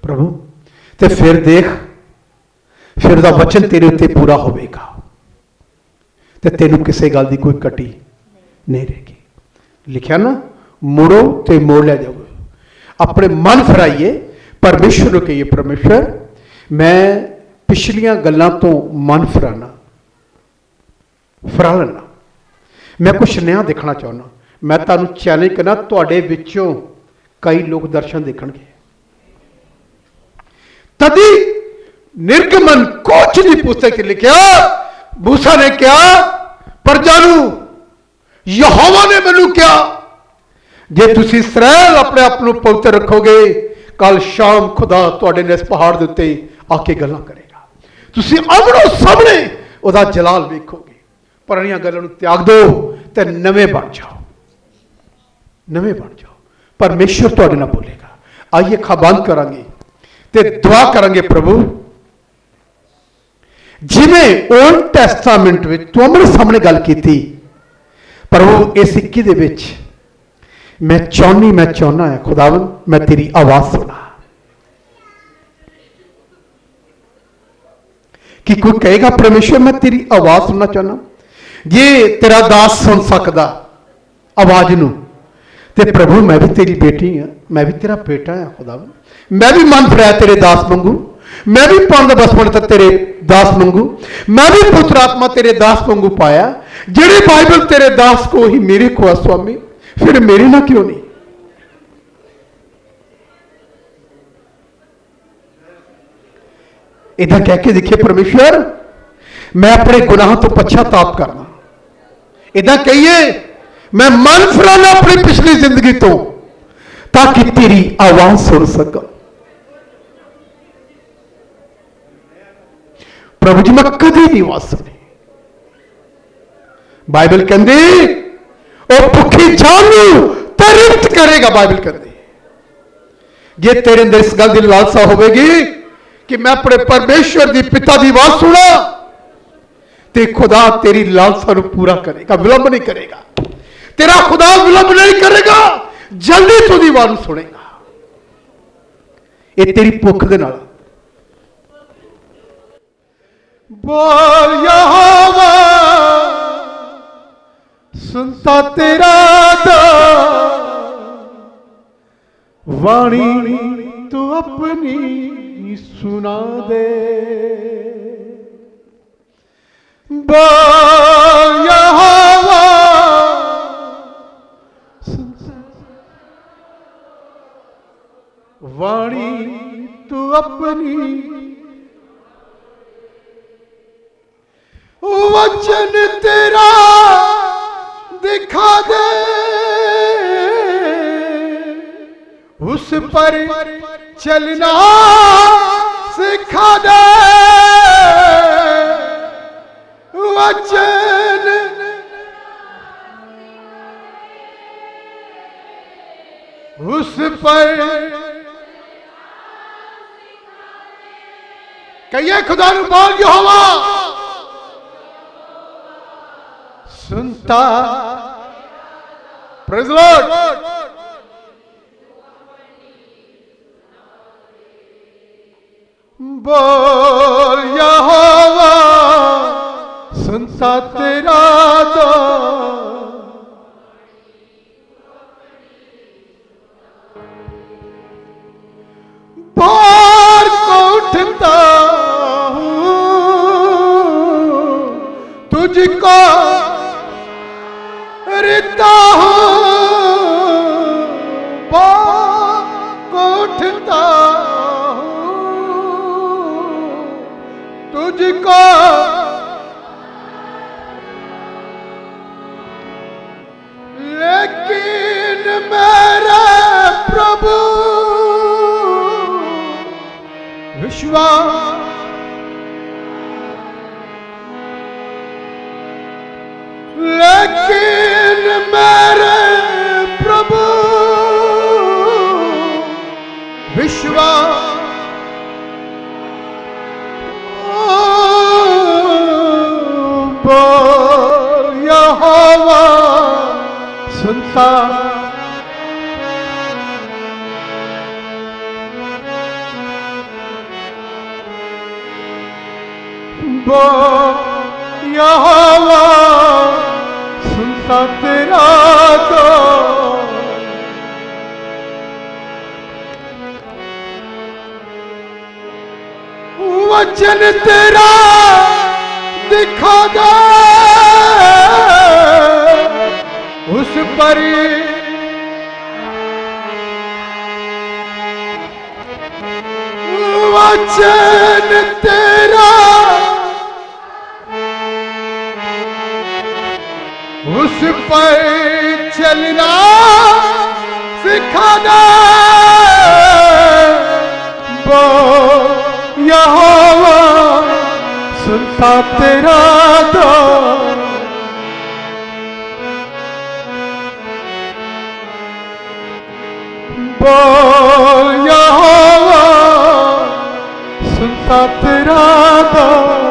प्रभु। तो फिर देख, फिर उसदा वचन तेरे उत्ते पूरा होवेगा तो तेनों किसी गल की कोई कटी नहीं रहेगी। लिखा ना, मुड़ो तो मोड़ लिया जाओगे। अपने मन फिराइए, परमेश्वर को कहिए परमेश्वर मैं पिछलियां गल्लां तो मन फिराना, फिरा लेना, मैं कुछ नया देखना चाहना। मैं तुहानूं चैलेंज करना, तुहाडे विचों कई लोग दर्शन देखणगे। तदी निर्गमन कोच की पुस्तक च लिखा, मूसा ने कहा प्रजा नूं, यहोवा ने मैनूं कहा जे तुसीं इसराइल अपने आप को पवित्र रखोगे, कल शाम खुदा तुहाडे ने इस पहाड़ के उत्ते आके गल्लां करेगा, तुसीं आमणो सामने उहदा जलाल वेखोगे। पुरानियां गल्लां नूं त्याग दो ते नवे बन जाओ, नवे बन जाओ। परमेश्वर तुहाडे नाल बोलेगा। आइए अखां बंद करांगे ते दुआ करांगे। प्रभु जिवें ओल्ड टैस्टामेंट में तू आमने सामने गल कीती, प्रभु इस 21 दे विच मैं चाहना है खुदावन मैं तेरी आवाज सुना। कि कोई कहेगा परमेश्वर मैं तेरी आवाज सुनना चाहना, ये तेरा दास सुन सकदा आवाज नूं, ते प्रभु मैं भी तेरी बेटी हाँ, मैं भी तेरा बेटा हाँ खुदावन, मैं भी मन फिराया तेरे दास मंगू, मैं भी पंद बसपन तेरे दास मंगू, मैं भी पुत्र आत्मा तेरे दास मंगू पाया। जेड़े बाइबल तेरे दास को ही मेरे को है स्वामी, फिर मेरे ना क्यों नहीं। इदा कह के देखिए परमेश्वर मैं अपने गुनाह तो पश्चाताप करना। इदा कहिए मैं मन फिराना अपनी पिछली जिंदगी तो, ताकि तेरी आवाज सुन सका। प्रभु जी मैं कभी नहीं आवाज सुनी। बाइबल कहती ਉਹ ਭੁੱਖੀ ਜਾਨ ਨੂੰ ਤ੍ਰਿਪਤ ਕਰੇਗਾ। ਬਾਈਬਲ ਕਹਿੰਦੀ ਜੇ ਤੇਰੇ ਅੰਦਰ ਇਸ ਗੱਲ ਦੀ ਲਾਲਸਾ ਹੋਵੇਗੀ कि मैं अपने परमेश्वर की पिता की आवाज सुना, तो खुदा तेरी लालसा को पूरा करेगा, विलंब नहीं करेगा। तेरा खुदा विलंब नहीं करेगा, जल्दी तुझी आवाज सुनेगा। ये तेरी भुख दे नाल बोल यहोवा सुनता तेरा दा वाणी तू अपनी सुना दे। बोल यहोवा वाणी तू अपनी वचन तेरा दिखा दे, उस पर चलना सिखा दे। वचन उस पर कहिए खुदा ने बोल यहोवा सुनता। Praise the Lord. बोल यहोवा सुनता तेरा दो बार को उठता हूँ तुझको रिता हूँ, बार को उठता तुझको लेकिन मेरे प्रभु विश्वास सुनता वो यहोवा सुनता तेरा तो वचन तेरा दिखा दे उस पर वचन तेरा उस पर चलना सिखा दे वो यहोवा सुनता तेरा दो वो यहोवा सुनता तेरा दो